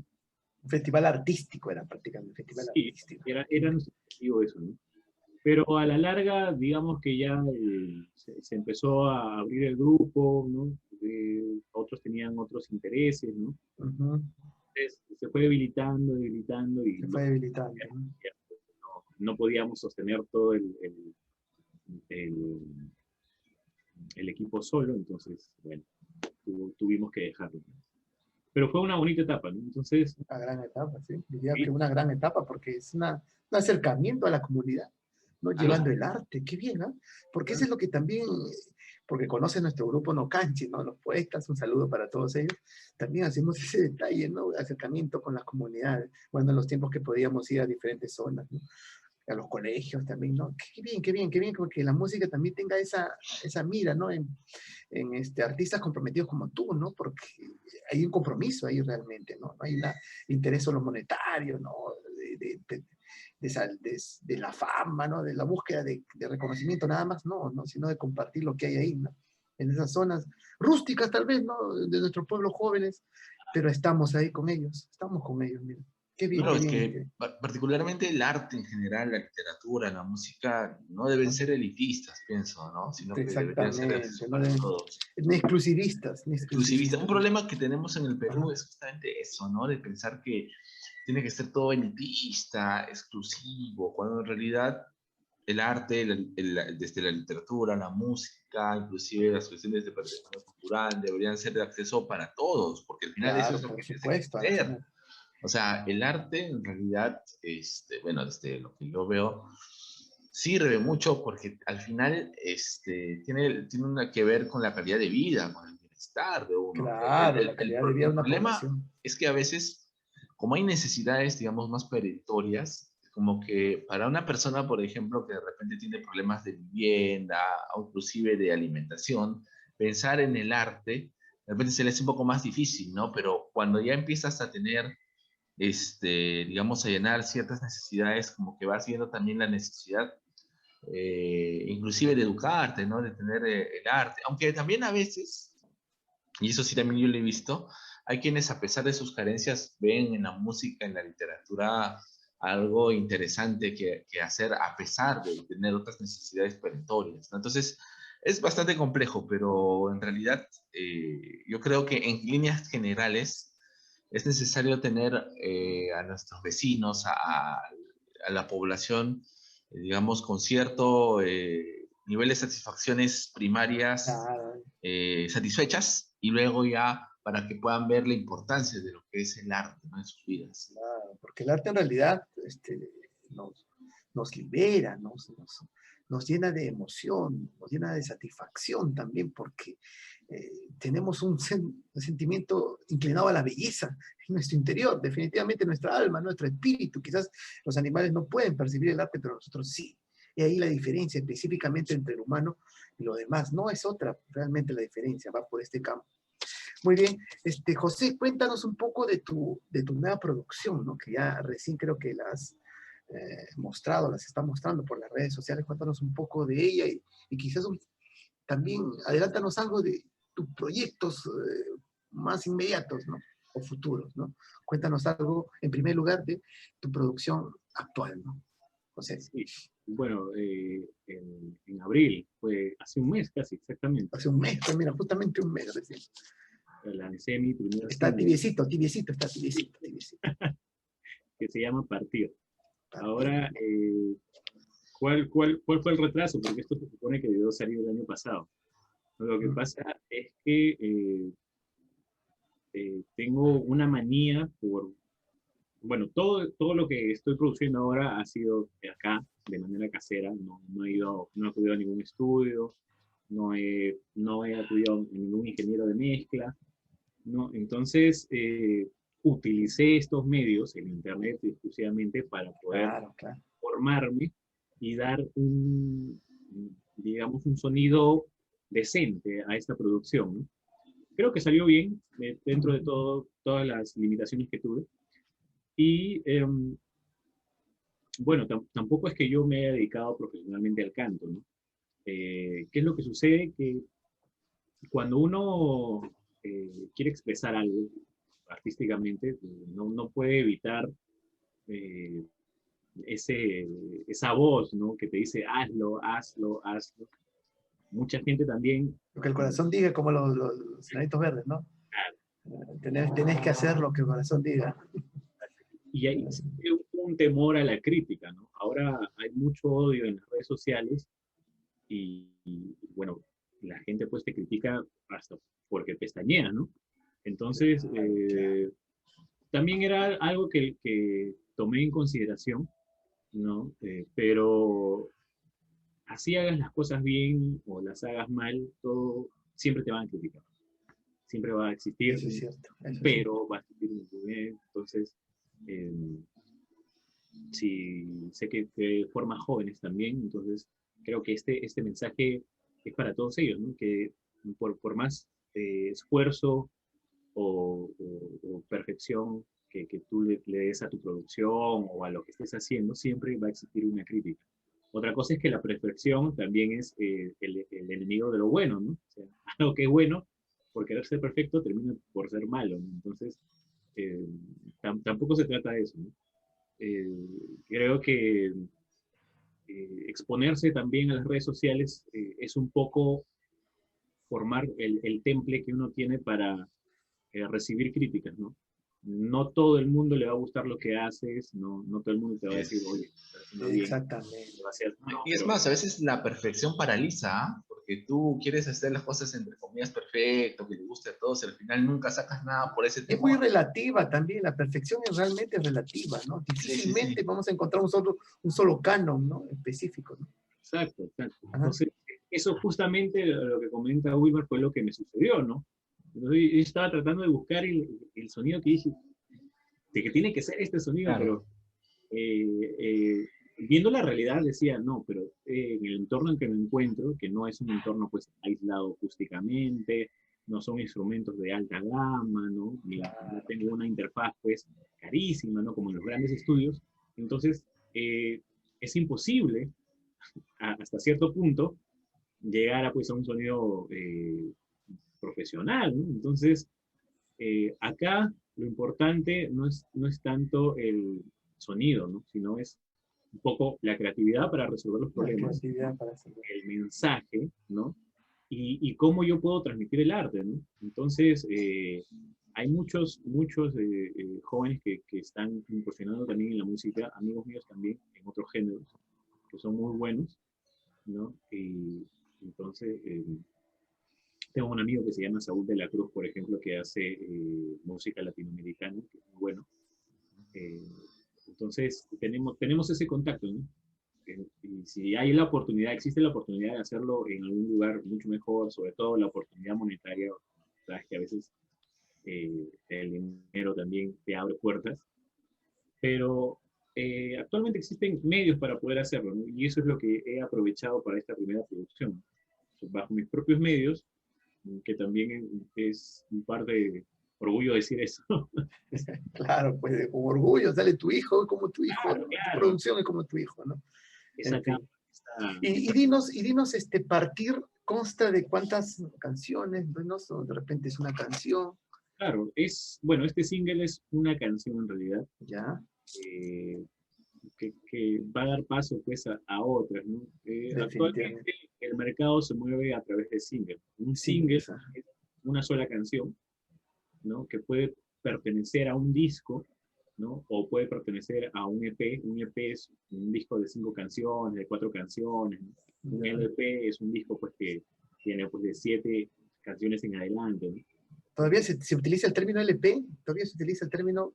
Un festival artístico era prácticamente, un festival Sí, artístico. era nuestro objetivo eso, ¿no? Pero a la larga, digamos que ya se empezó a abrir el grupo, ¿no? Otros tenían otros intereses, ¿no? Ujú. Entonces se fue debilitando y Se no, fue debilitando, ¿no? no podíamos sostener todo el, el equipo solo, entonces, bueno, tuvimos que dejarlo. Pero fue una bonita etapa, ¿no? Entonces, Una gran etapa, sí. Diría que sí, una gran etapa porque es un acercamiento a la comunidad, ¿no? a los, Llevando el arte, qué bien, ¿ah? Porque eso es lo que también, porque conoce nuestro grupo No Canchi, ¿no? Los poetas, un saludo para todos ellos. También hacemos ese detalle, ¿no? Acercamiento con las comunidades, bueno, en los tiempos que podíamos ir a diferentes zonas, ¿no? A los colegios también, ¿no? Qué bien, qué bien, qué bien, porque la música también tenga esa mira, ¿no? En artistas comprometidos como tú, ¿no? Porque hay un compromiso ahí realmente, ¿no? No hay un interés solo monetario, ¿no? De la fama, ¿no? De la búsqueda de reconocimiento nada más, no, ¿no? Sino de compartir lo que hay ahí, ¿no? En esas zonas rústicas tal vez, ¿no? De nuestros pueblos jóvenes, pero estamos con ellos, mira. Qué bien, No, qué es bien. que particularmente el arte en general, la literatura, la música, no deben ser elitistas, pienso, ¿no? Sino que deberían ser de acceso Exactamente, no para deben, todos. ni exclusivistas, ni Exclusivista. Un exclusivistas, ¿no? problema que tenemos en el Perú Ajá. es justamente eso, ¿no? De pensar que tiene que ser todo elitista, exclusivo, cuando en realidad el arte, desde la literatura, la música, inclusive las cuestiones de patrimonio cultural, deberían ser de acceso para todos, porque al final eso es Claro, lo por que tienes que supuesto, a la entender. final. O sea, el arte en realidad, bueno, desde lo que yo veo, sirve mucho porque al final tiene una que ver con la calidad de vida, con el bienestar de uno. Claro, la calidad de vida de El una problema población. es que a veces, como hay necesidades, digamos, más perentorias, como que para una persona, por ejemplo, que de repente tiene problemas de vivienda o inclusive de alimentación, pensar en el arte, de repente se le hace un poco más difícil, ¿no? Pero cuando ya empiezas a tener digamos, a llenar ciertas necesidades, como que vas viendo también la necesidad, inclusive de educarte, ¿no? De tener el arte, aunque también a veces, y eso sí también yo lo he visto, hay quienes a pesar de sus carencias ven en la música, en la literatura, algo interesante que hacer a pesar de tener otras necesidades perentorias, ¿no? Entonces, es bastante complejo, pero en realidad yo creo que en líneas generales es necesario tener a nuestros vecinos, a la población, digamos, con cierto nivel de satisfacciones primarias Claro, satisfechas y luego ya para que puedan ver la importancia de lo que es el arte, ¿no? En sus vidas. claro, porque el arte en realidad nos, nos libera, nos llena de emoción, nos llena de satisfacción también, porque tenemos un sentimiento inclinado a la belleza en nuestro interior, definitivamente nuestra alma, nuestro espíritu. Quizás los animales no pueden percibir el arte, pero nosotros sí. Y ahí la diferencia específicamente entre el humano y lo demás. No es otra realmente la diferencia, va por este campo. Muy bien, José, cuéntanos un poco de tu nueva producción, ¿no? Que ya recién creo que la has mostrado, las está mostrando por las redes sociales. Cuéntanos un poco de ella y quizás también adelántanos algo de tus proyectos más inmediatos, ¿no? O futuros, ¿no? Cuéntanos algo, en primer lugar, de tu producción actual, ¿no? José. sí. bueno, en abril, fue hace un mes casi, exactamente. Hace un mes, pues mira, justamente un mes recién. Lancé mi primer Está single, tibiecito, tibiecito, está tibiecito, tibiecito. que se llama Partido. Partido. Ahora, ¿cuál fue el retraso? Porque esto se supone que debió salir el año pasado. Lo que pasa es que tengo una manía por, bueno, todo lo que estoy produciendo ahora ha sido de acá, de manera casera, no he acudido a ningún estudio, no he acudido a ningún ingeniero de mezcla, ¿no? Entonces, utilicé estos medios, el internet exclusivamente, para poder Claro, claro. formarme y dar digamos, un sonido decente a esta producción, ¿no? Creo que salió bien, dentro de todas las limitaciones que tuve. Y bueno, tampoco es que yo me haya dedicado profesionalmente al canto, ¿no? ¿Qué es lo que sucede? Que cuando uno quiere expresar algo artísticamente, no puede evitar eh, esa voz, ¿no? Que te dice, hazlo, hazlo, hazlo. Mucha gente también... Lo que el corazón diga, como los enanitos verdes, ¿no? Tenés que hacer lo que el corazón diga. Y hay un temor a la crítica, ¿no? Ahora hay mucho odio en las redes sociales y, bueno, la gente pues te critica hasta porque pestañea, ¿no? Entonces, también era algo que tomé en consideración, ¿no? Pero así hagas las cosas bien o las hagas mal, todo, siempre te van a criticar. Siempre va a existir, Eso es cierto. Eso pero va a existir un bien. Entonces, eh, si sé que forma jóvenes también, entonces creo que este mensaje es para todos ellos, ¿no? Que por más esfuerzo o perfección que tú le des a tu producción o a lo que estés haciendo, siempre va a existir una crítica. Otra cosa es que la perfección también es el enemigo de lo bueno, ¿no? O sea, algo que es bueno, por querer ser perfecto, termina por ser malo, ¿no? Entonces, eh, tampoco se trata de eso, ¿no? Eh, Creo que exponerse también a las redes sociales es un poco formar el temple que uno tiene para recibir críticas, ¿no? No todo el mundo le va a gustar lo que haces, no todo el mundo te va a decir, oye, estás haciendo bien, exactamente. va a ser, no, Y es pero, más, a veces la perfección paraliza, ¿ah? Porque tú quieres hacer las cosas entre comillas perfecto, que le guste a todos, y al final nunca sacas nada por ese Es muy temor. relativa también, la perfección es realmente relativa, ¿no? Sí, sí, Difícilmente sí. vamos a encontrar un solo canon, ¿no? Específico, ¿no? exacto, exacto. Ajá. Entonces, eso justamente lo que comenta Wilmer fue lo que me sucedió, ¿no? Entonces, yo estaba tratando de buscar el sonido que dije, de que tiene que ser este sonido, Claro. pero viendo la realidad decía, no, pero en el entorno en que me encuentro, que no es un entorno pues aislado acústicamente, no son instrumentos de alta gama, ¿no? No tengo una interfaz pues carísima, ¿no? Como en los grandes estudios, entonces es imposible hasta cierto punto llegar a pues a un sonido profesional, ¿no? Entonces, acá lo importante no es tanto el sonido, ¿no? Sino es un poco la creatividad para resolver los La problemas, creatividad para hacerlo. el mensaje, ¿no? Y cómo yo puedo transmitir el arte, ¿no? Entonces, hay muchos jóvenes que están incursionando también en la música, amigos míos también en otros géneros, que son muy buenos, ¿no? Y entonces, tengo un amigo que se llama Saúl de la Cruz, por ejemplo, que hace música latinoamericana, que es muy bueno. Eh, entonces, tenemos ese contacto, ¿no? Y si hay la oportunidad, existe la oportunidad de hacerlo en algún lugar mucho mejor, sobre todo la oportunidad monetaria, sabes que a veces el dinero también te abre puertas, pero actualmente existen medios para poder hacerlo, ¿no? Y eso es lo que he aprovechado para esta primera producción. Bajo mis propios medios, que también es un par de orgullo decir eso. Claro, pues con orgullo sale tu hijo, es como tu hijo, Claro, ¿no? Tu claro. producción es como tu hijo, ¿no? Es En acá, fin. Y dinos, Partir consta de cuántas canciones, ¿no? O de repente es una canción, claro, bueno, este single es una canción en realidad. ¿ya? Eh, que va a dar paso pues a otras, ¿no? Actualmente Definitivamente. el mercado se mueve a través de singles. Un Sí, single esa. es una sola canción, ¿no? Que puede pertenecer a un disco, ¿no? O puede pertenecer a un EP. Un EP es un disco de 5 canciones, de 4 canciones, ¿no? Un Ya. LP es un disco pues que tiene pues de 7 canciones en adelante, ¿no? ¿Todavía se utiliza el término LP? ¿Todavía se utiliza el término?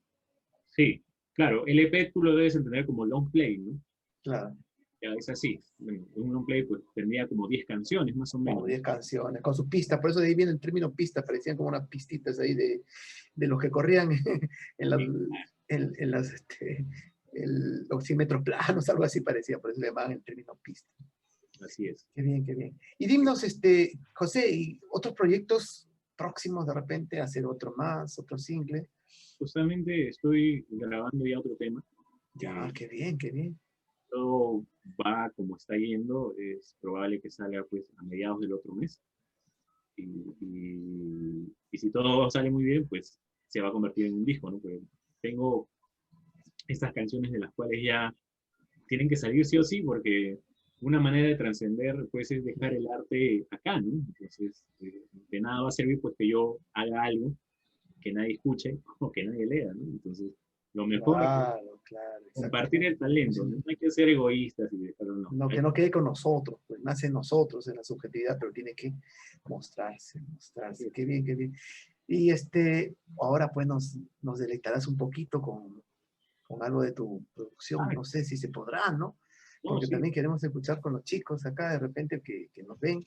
Sí, claro, LP tú lo debes entender como long play, ¿no? Claro, Ya, es así. Bueno, un long play pues tendría como 10 canciones más o como menos. 10 canciones, con su pista, por eso de ahí viene el término pista, parecían como unas pistitas ahí de los que corrían en las, Sí, en las el oxímetros planos, algo así parecía, por eso le llamaban el término pista. así es. Qué bien, qué bien. Y dinos, José, ¿y otros proyectos próximos de repente, hacer otro más, otro single? Justamente estoy grabando ya otro tema. Ya, qué bien, qué bien. Todo va como está yendo, es probable que salga pues a mediados del otro mes. Y si todo sale muy bien, pues se va a convertir en un disco, ¿no? Porque tengo estas canciones de las cuales ya tienen que salir sí o sí, porque una manera de trascender pues es dejar el arte acá, ¿no? Entonces, de nada va a servir pues que yo haga algo que nadie escuche o que nadie lea, ¿no? Entonces, lo mejor es Claro, claro, compartir el exactamente. talento, ¿no? No hay que ser egoístas y dejarlo, no. No, que no quede con nosotros, pues nace en nosotros, en la subjetividad, pero tiene que mostrarse, mostrarse. Qué bien, qué bien. Y ahora pues nos deleitarás un poquito con algo de tu producción, Ah, no sé si se podrá, ¿no? no, Porque sí, también queremos escuchar con los chicos acá de repente que nos ven,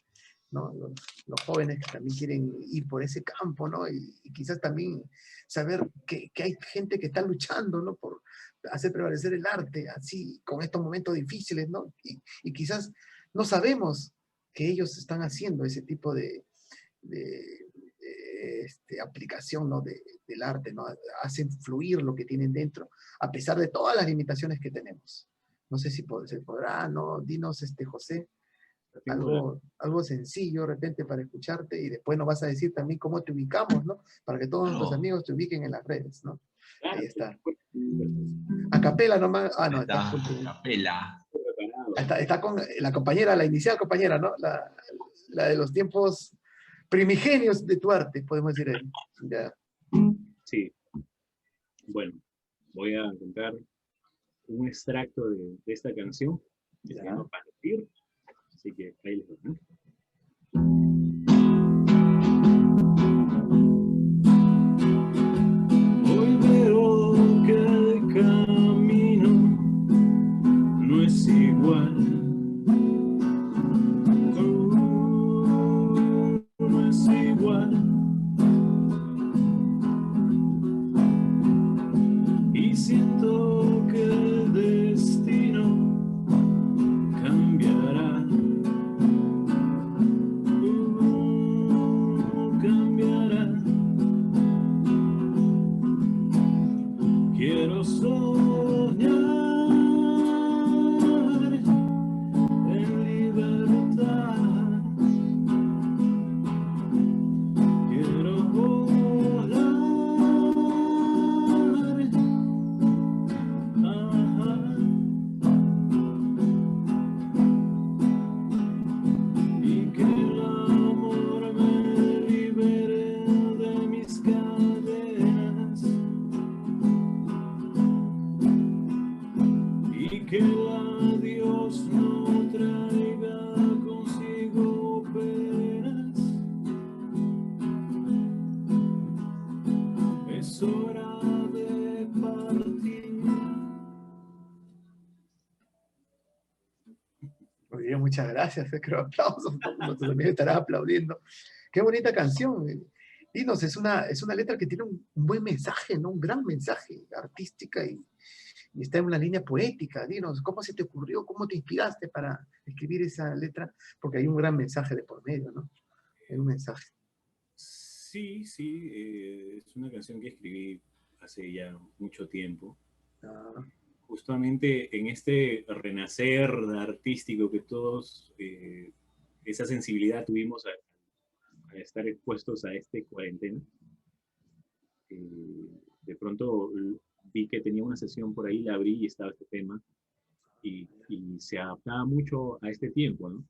¿no? Los jóvenes que también quieren ir por ese campo, ¿no? Y quizás también saber que hay gente que está luchando, ¿no? Por hacer prevalecer el arte, así, con estos momentos difíciles, ¿no? Y quizás no sabemos que ellos están haciendo ese tipo de aplicación, ¿no? Del arte, ¿no? Hacen fluir lo que tienen dentro, a pesar de todas las limitaciones que tenemos. No sé si se podrá, ¿no? Dinos, José, tengo la... algo sencillo de repente para escucharte y después nos vas a decir también cómo te ubicamos, ¿no? Para que todos nuestros Claro, amigos te ubiquen en las redes, ¿no? Ahí Claro, está. pues, A capela nomás. Ah, ahí no, está está, full a time. capela. preparado. Está con la compañera, la inicial compañera, ¿no? La de los tiempos primigenios de tu arte, podemos decir ahí. Ya. Sí, bueno, voy a contar un extracto de esta canción que se Ya. llama Partir, así que ahí les doy, ¿no? Hoy veo que el camino no es igual, no es igual, y siento que el destino cambiará, cambiará. Quiero soñar en libertad. Quiero volar. Ajá. Y que el amor me libere de mis cadenas. Y que el adiós no traiga consigo penas. Es hora de partir. Muy bien, muchas gracias. Creo aplausos. Nuestros amigos estarán aplaudiendo. Qué bonita canción. Dinos, es una letra que tiene un buen mensaje, ¿no? Un gran mensaje artística y está en una línea poética. Dinos, ¿cómo se te ocurrió? ¿Cómo te inspiraste para escribir esa letra? Porque hay un gran mensaje de por medio, ¿no? Hay un mensaje. Sí, sí, es una canción que escribí hace ya mucho tiempo. Ah, Justamente en este renacer artístico que todos, esa sensibilidad tuvimos a estar expuestos a este cuarentena. De pronto vi que tenía una sesión por ahí, la abrí y estaba este tema, y se adaptaba mucho a este tiempo, ¿no?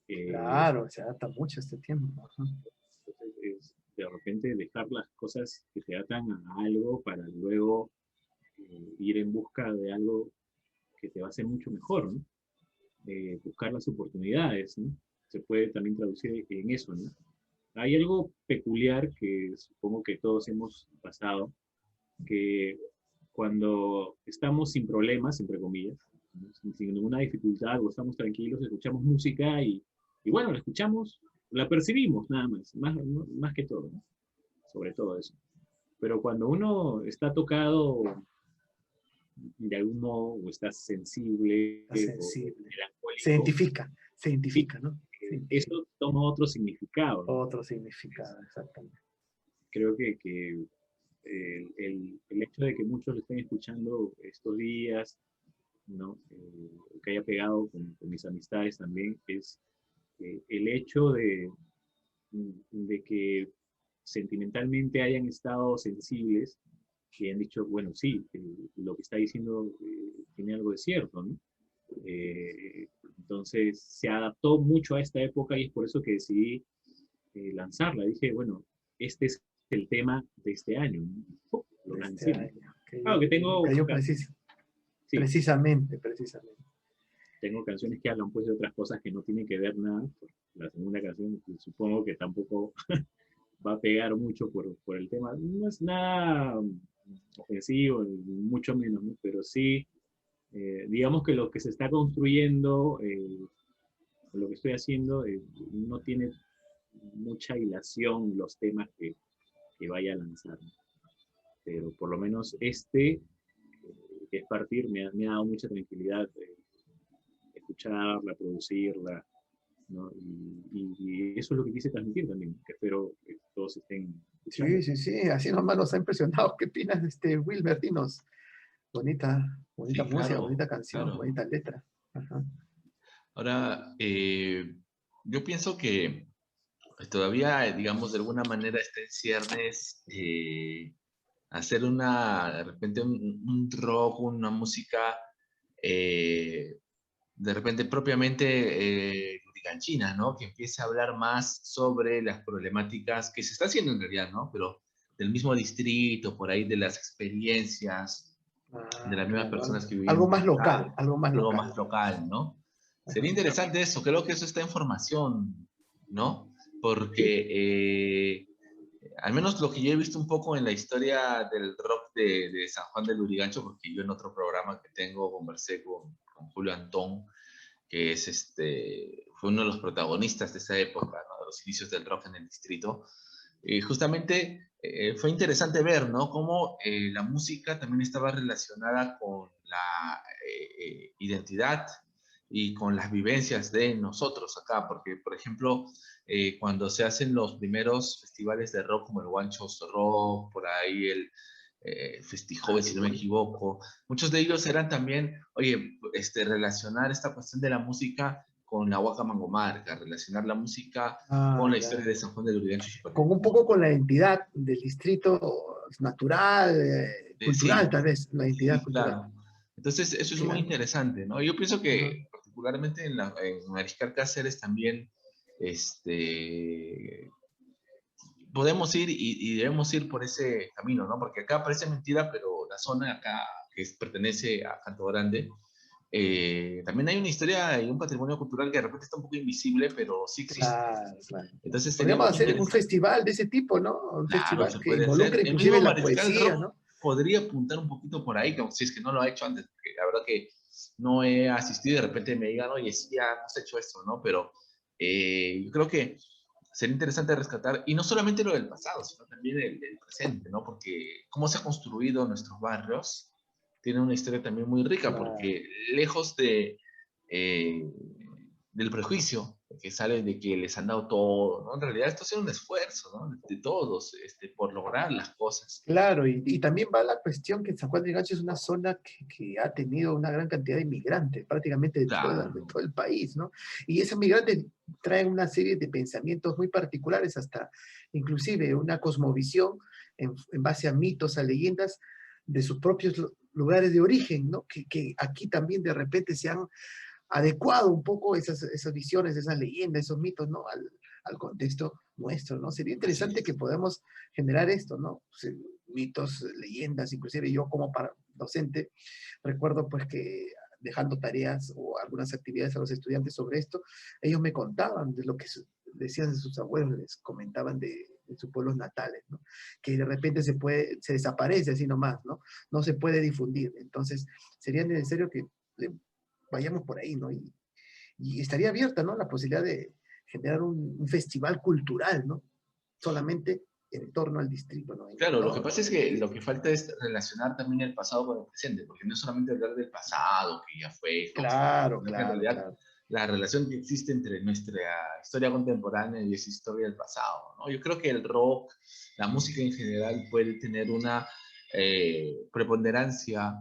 Claro, se adapta mucho a este tiempo. Ajá. Entonces, de repente dejar las cosas que te atan a algo para luego ir en busca de algo que te va a hacer mucho mejor, ¿no? Buscar las oportunidades, ¿no? Se puede también traducir en eso, ¿no? Hay algo peculiar que supongo que todos hemos pasado, que cuando estamos sin problemas, entre comillas, ¿no? Sin ninguna dificultad o estamos tranquilos, escuchamos música y bueno, la escuchamos, la percibimos nada más, más que todo, ¿no? Sobre todo eso. Pero cuando uno está tocado de algún modo o está sensible Está o sensible. melancólico, Se identifica, ¿no? Sí, eso toma otro significado, ¿no? otro significado, exactamente. Creo que el hecho de que muchos lo estén escuchando estos días, ¿no? Que haya pegado con mis amistades también, es el hecho de que sentimentalmente hayan estado sensibles y han dicho, bueno, sí, lo que está diciendo tiene algo de cierto, ¿no? Entonces se adaptó mucho a esta época y es por eso que decidí lanzarla. Dije, bueno, este es el tema de este año, ¿no? ¡Pum! Lo De lancé. este año. Claro que tengo, Cayó sí, precisamente. tengo canciones que hablan pues de otras cosas que no tienen que ver nada. La segunda canción supongo que tampoco va a pegar mucho por el tema. No es nada ofensivo, mucho menos, ¿no? Pero sí, digamos que lo que se está construyendo, lo que estoy haciendo, no tiene mucha hilación los temas que vaya a lanzar, ¿no? Pero por lo menos que es partir, me ha dado mucha tranquilidad escucharla, producirla, ¿no? Y eso es lo que quise transmitir también, que espero que todos estén escuchando. Sí, así nomás nos ha impresionado. ¿Qué opinas de Wilmer? Dinos. Bonita Sí, música, claro, bonita canción, claro. bonita letra. Ajá. Ahora, yo pienso que todavía, digamos, de alguna manera está en ciernes hacer de repente, un rock, una música, de repente propiamente luriganchina, ¿no? Que empiece a hablar más sobre las problemáticas que se está haciendo en realidad, ¿no? Pero del mismo distrito, por ahí de las experiencias de las mismas Claro, personas que algo vivimos más acá, local, algo más algo local. más local, ¿no? Ajá. Sería interesante eso, creo que eso está en formación, ¿no? Porque al menos lo que yo he visto un poco en la historia del rock de San Juan del Lurigancho, porque yo en otro programa que tengo conversé con Julio Antón, que es fue uno de los protagonistas de esa época, ¿no? De los inicios del rock en el distrito. Justamente fue interesante ver, ¿no? Cómo la música también estaba relacionada con la identidad y con las vivencias de nosotros acá, porque, por ejemplo, cuando se hacen los primeros festivales de rock, como el Guanchos Rock, por ahí el Festijoven, si no me equivoco, muchos de ellos eran también, oye, relacionar esta cuestión de la música con la Huaca Mangomarca, relacionar la música con la historia de Claro. San Juan de Lurigancho. Con un poco con la identidad del distrito natural, cultural, Sí, tal vez, la identidad sí, cultural. claro. Entonces, eso es muy Claro. interesante, ¿no? Yo pienso Ajá. que particularmente en Mariscal Cáceres también, este, podemos ir y debemos ir por ese camino, ¿no? Porque acá parece mentira, pero la zona acá pertenece a Canto Grande, también hay una historia y un patrimonio cultural que de repente está un poco invisible, pero sí existe. Claro. Entonces sería Podríamos muy hacer un interesante. festival de ese tipo, ¿no? Un Claro, festival se que puede involucre hacer. El inclusive mismo la Mariscal poesía, Rock ¿no? podría apuntar un poquito por ahí, como si es que no lo ha hecho antes, porque la verdad que no he asistido y de repente me digan, oye, sí, ya hemos hecho esto, ¿no? Pero yo creo que sería interesante rescatar, y no solamente lo del pasado, sino también el presente, ¿no? Porque cómo se han construido nuestros barrios tiene una historia también muy rica, Claro. porque lejos eh, del prejuicio que sale de que les han dado todo, ¿no? En realidad esto ha sido un esfuerzo, ¿no? De todos, por lograr las cosas. Claro, y también va la cuestión que San Juan de Gancho es una zona que ha tenido una gran cantidad de inmigrantes, prácticamente de Claro, todo el país, ¿no? Y esos migrantes traen una serie de pensamientos muy particulares, hasta inclusive una cosmovisión en base a mitos, a leyendas, de sus propios lugares de origen, ¿no? Que aquí también de repente se han adecuado un poco esas visiones, esas leyendas, esos mitos, ¿no? Al contexto nuestro, ¿no? Sería Así interesante que es. podamos generar esto, ¿no? Pues, mitos, leyendas, inclusive yo como para docente, recuerdo pues que dejando tareas o algunas actividades a los estudiantes sobre esto, ellos me contaban de lo que decían de sus abuelos, les comentaban de sus pueblos natales, ¿no? Que de repente se desaparece así nomás, ¿no? No se puede difundir. Entonces, sería necesario que vayamos por ahí, ¿no? Y estaría abierta, ¿no? La posibilidad de generar un festival cultural, ¿no? Solamente en torno al distrito, ¿no? Claro, lo que No, pasa es que lo que falta es relacionar también el pasado con el presente, porque no es solamente hablar del pasado, que ya fue, cómo se fue, claro, sino que en claro, realidad claro. la relación que existe entre nuestra historia contemporánea y esa historia del pasado, ¿no? Yo creo que el rock, la música en general puede tener una preponderancia,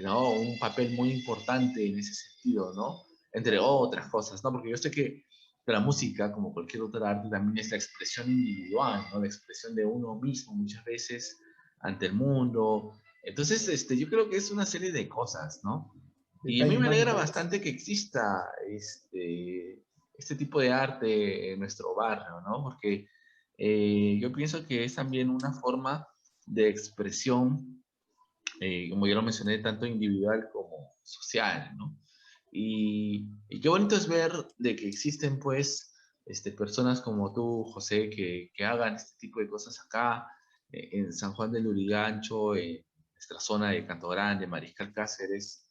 ¿no? Un papel muy importante en ese sentido, ¿no? Entre otras cosas, ¿no? Porque yo sé que la música, como cualquier otra arte, también es la expresión individual, ¿no? La expresión de uno mismo muchas veces ante el mundo. Entonces, yo creo que es una serie de cosas, ¿no? Y a mí Detalles me más, alegra detalles. bastante que exista este tipo de arte en nuestro barrio, ¿no? Porque yo pienso que es también una forma de expresión, como ya lo mencioné, tanto individual como social, ¿no? Y qué bonito es ver de que existen, pues, personas como tú, José, que hagan este tipo de cosas acá, en San Juan del Lurigancho, en nuestra zona de Canto Grande, Mariscal Cáceres.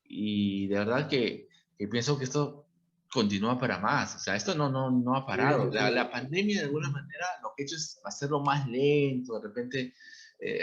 Y de verdad que pienso que esto continúa para más. O sea, esto no ha Sí, parado. La pandemia, de alguna manera, lo que ha hecho es hacerlo más lento, de repente,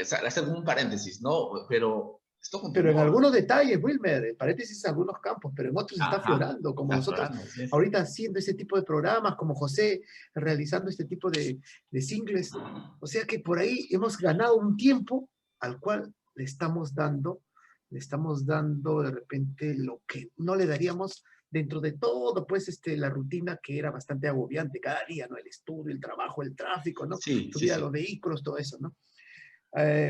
o sea, hacer como un paréntesis, ¿no? Pero esto pero en continúa. algunos detalles, Wilmer, en paréntesis, algunos campos, pero en otros está Ajá, aflorando, como está nosotros aflorando, así es. ahorita haciendo ese tipo de programas, como José realizando este tipo de singles. O sea que por ahí hemos ganado un tiempo al cual le estamos dando de repente lo que no le daríamos dentro de todo, pues, la rutina que era bastante agobiante cada día, ¿no? El estudio, el trabajo, el tráfico, ¿no? Sí, sí, Subir a los sí. vehículos, todo eso, ¿no?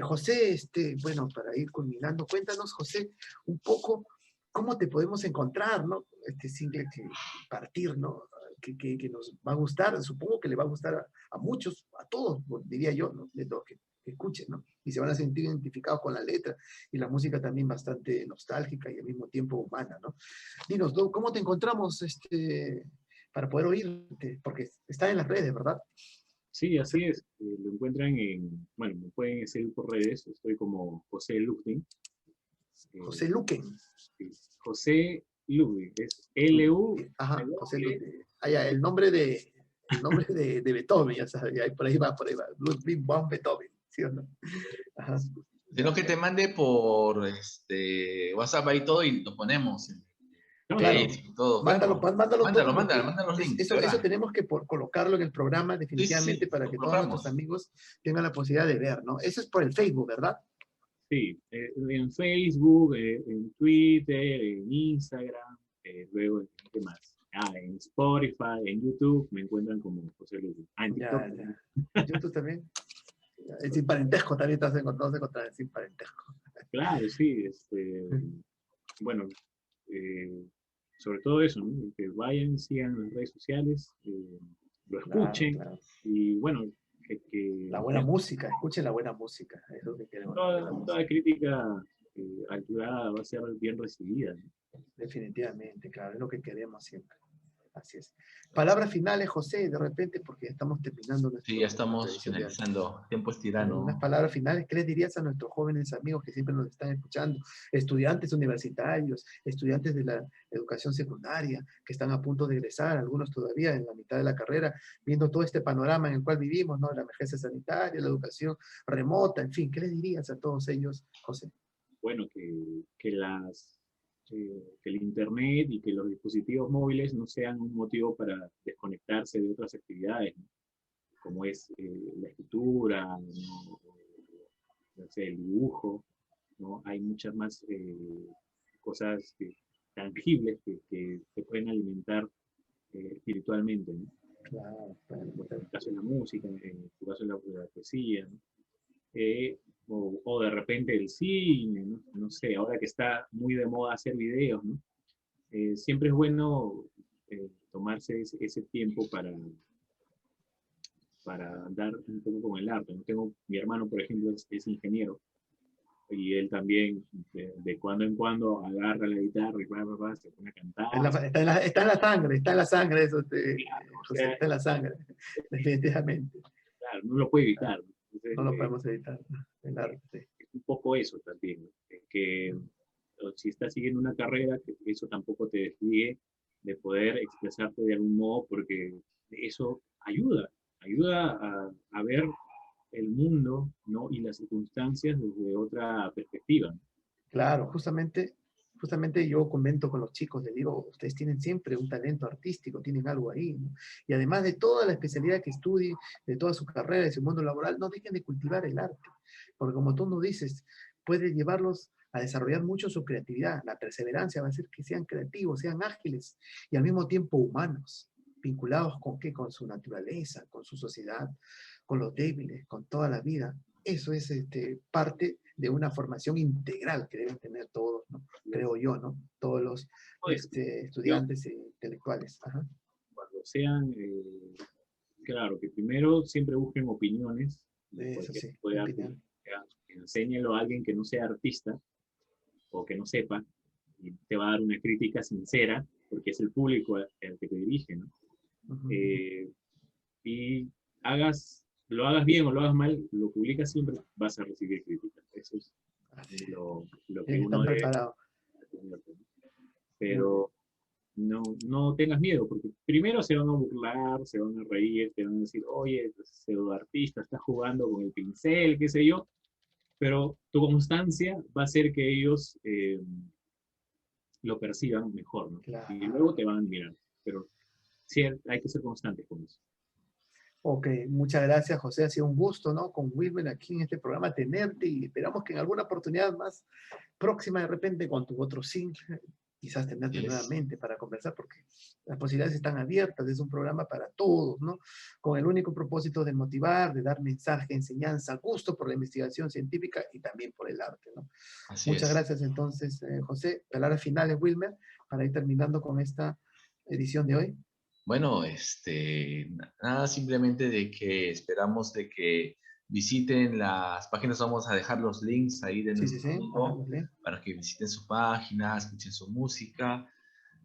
José, bueno, para ir culminando, cuéntanos, José, un poco cómo te podemos encontrar, ¿no? Este single que partir, ¿no? Que nos va a gustar, supongo que le va a gustar a muchos, a todos, diría yo, ¿no? De los que escuchen, ¿no? Y se van a sentir identificados con la letra y la música también bastante nostálgica y al mismo tiempo humana, ¿no? Dinos, ¿cómo te encontramos para poder oírte? Porque está en las redes, ¿verdad? Sí, así es. Lo encuentran bueno, me pueden seguir por redes, estoy como José Lugdin. José eh, Luquen. sí, José Lugdin, es L-U, Ajá, José Ludwig. Ah, ya, el nombre de Beethoven, ya sabes, ya, por ahí va. Ludwig van Beethoven, ¿sí o no? Ajá, Sino ya, que ya. te mande por WhatsApp ahí todo y lo ponemos en claro, Facebook y todo, Mándalo, claro. mándalo todo porque Manda los links, de eso verdad. tenemos que colocarlo en el programa Sí, sí, definitivamente sí, para lo que todos nuestros colocamos. amigos tengan la posibilidad de ver, ¿no? Eso es por el Facebook, ¿verdad? sí. En Facebook, en Twitter, en Instagram, luego, ¿qué más? En Spotify, en YouTube, me encuentran como José Lugdin. En TikTok Ya, también. ya. YouTube también. Ya, sin parentesco también te vas a encontrar sin parentesco. Claro, sí, bueno, eh, sobre todo eso, ¿no? Que vayan, sigan las redes sociales, lo Claro, escuchen claro. y bueno, La buena música, escuchen la buena música, eso es lo que queremos, la buena toda música. crítica alturada va a ser bien recibida, ¿no? Definitivamente, claro, es lo que queremos siempre. Así es. Palabras finales, José, de repente, porque ya estamos terminando Sí, ya nuestra estamos edición de hoy. finalizando. Tiempo es Unas tirano. palabras finales, ¿qué les dirías a nuestros jóvenes amigos que siempre nos están escuchando? Estudiantes universitarios, estudiantes de la educación secundaria, que están a punto de egresar, algunos todavía en la mitad de la carrera, viendo todo este panorama en el cual vivimos, ¿no? La emergencia sanitaria, la educación remota, en fin, ¿qué les dirías a todos ellos, José? Bueno, que el Internet y que los dispositivos móviles no sean un motivo para desconectarse de otras actividades, ¿no? Como es la escritura, ¿no? No sé, el dibujo, ¿no? Hay muchas más cosas tangibles que te pueden alimentar espiritualmente, ¿no? Claro, claro, En el caso de la música, en tu caso de la poesía, ¿no? o de repente el cine, ¿no? No sé, ahora que está muy de moda hacer videos, ¿no? Siempre es bueno tomarse ese tiempo para dar un poco con el arte, ¿no? Mi hermano, por ejemplo, es ingeniero, y él también de cuando en cuando agarra la guitarra y se pone a cantar. Está en la sangre eso, Claro, o José, sea, está en la sangre, definitivamente. claro, no lo puede evitar, ¿no? Entonces, No lo podemos evitar, el arte. es un poco eso también, ¿no? Que si estás siguiendo una carrera, que eso tampoco te desvíe de poder expresarte de algún modo, porque eso ayuda a ver el mundo, ¿no? Y las circunstancias desde otra perspectiva, ¿no? Claro, justamente yo comento con los chicos, les digo, ustedes tienen siempre un talento artístico, tienen algo ahí, ¿no? Y además de toda la especialidad que estudien, de toda su carrera, de su mundo laboral, no dejen de cultivar el arte, porque como tú nos dices, puede llevarlos a desarrollar mucho su creatividad, la perseverancia va a hacer que sean creativos, sean ágiles y al mismo tiempo humanos, vinculados con qué, con su naturaleza, con su sociedad, con los débiles, con toda la vida. Eso es parte de una formación integral que deben tener todos, ¿no? Creo yo, ¿no? Todos los Pues, estudiantes intelectuales. Ajá. cuando sean, claro, que primero siempre busquen opiniones de Eso cualquier sí, tipo de arte. opinión. Enséñelo a alguien que no sea artista o que no sepa, y te va a dar una crítica sincera, porque es el público al que te dirige, ¿no? Uh-huh. Y lo hagas bien o lo hagas mal, lo publicas siempre, vas a recibir críticas. Eso es lo que uno Están debe preparados. tener. Pero no tengas miedo, porque primero se van a burlar, se van a reír, te van a decir, oye, pseudoartista, estás jugando con el pincel, qué sé yo, pero tu constancia va a hacer que ellos lo perciban mejor, ¿no? Claro. Y luego te van a admirar, pero sí hay que ser constantes con eso. Ok, muchas gracias, José. Ha sido un gusto, ¿no? Con Wilmer aquí en este programa tenerte y esperamos que en alguna oportunidad más próxima, de repente, con tu otro single, quizás tenerte nuevamente para conversar, porque las posibilidades están abiertas. Es un programa para todos, ¿no? Con el único propósito de motivar, de dar mensaje, enseñanza, gusto por la investigación científica y también por el arte, ¿no? Muchas gracias, entonces, José. Palabras finales, Wilmer, para ir terminando con esta edición de hoy. Bueno, nada, simplemente de que esperamos de que visiten las páginas, vamos a dejar los links ahí de nuestro amigo para que visiten su página, escuchen su música.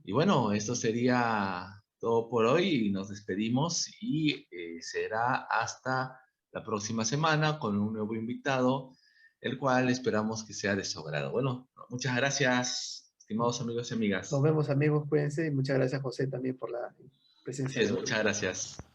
Y bueno, esto sería todo por hoy y nos despedimos y será hasta la próxima semana con un nuevo invitado, el cual esperamos que sea de su agrado. Bueno, muchas gracias, estimados amigos y amigas. Nos vemos, amigos, cuídense y muchas gracias, José, también por la presencia. Muchas gracias.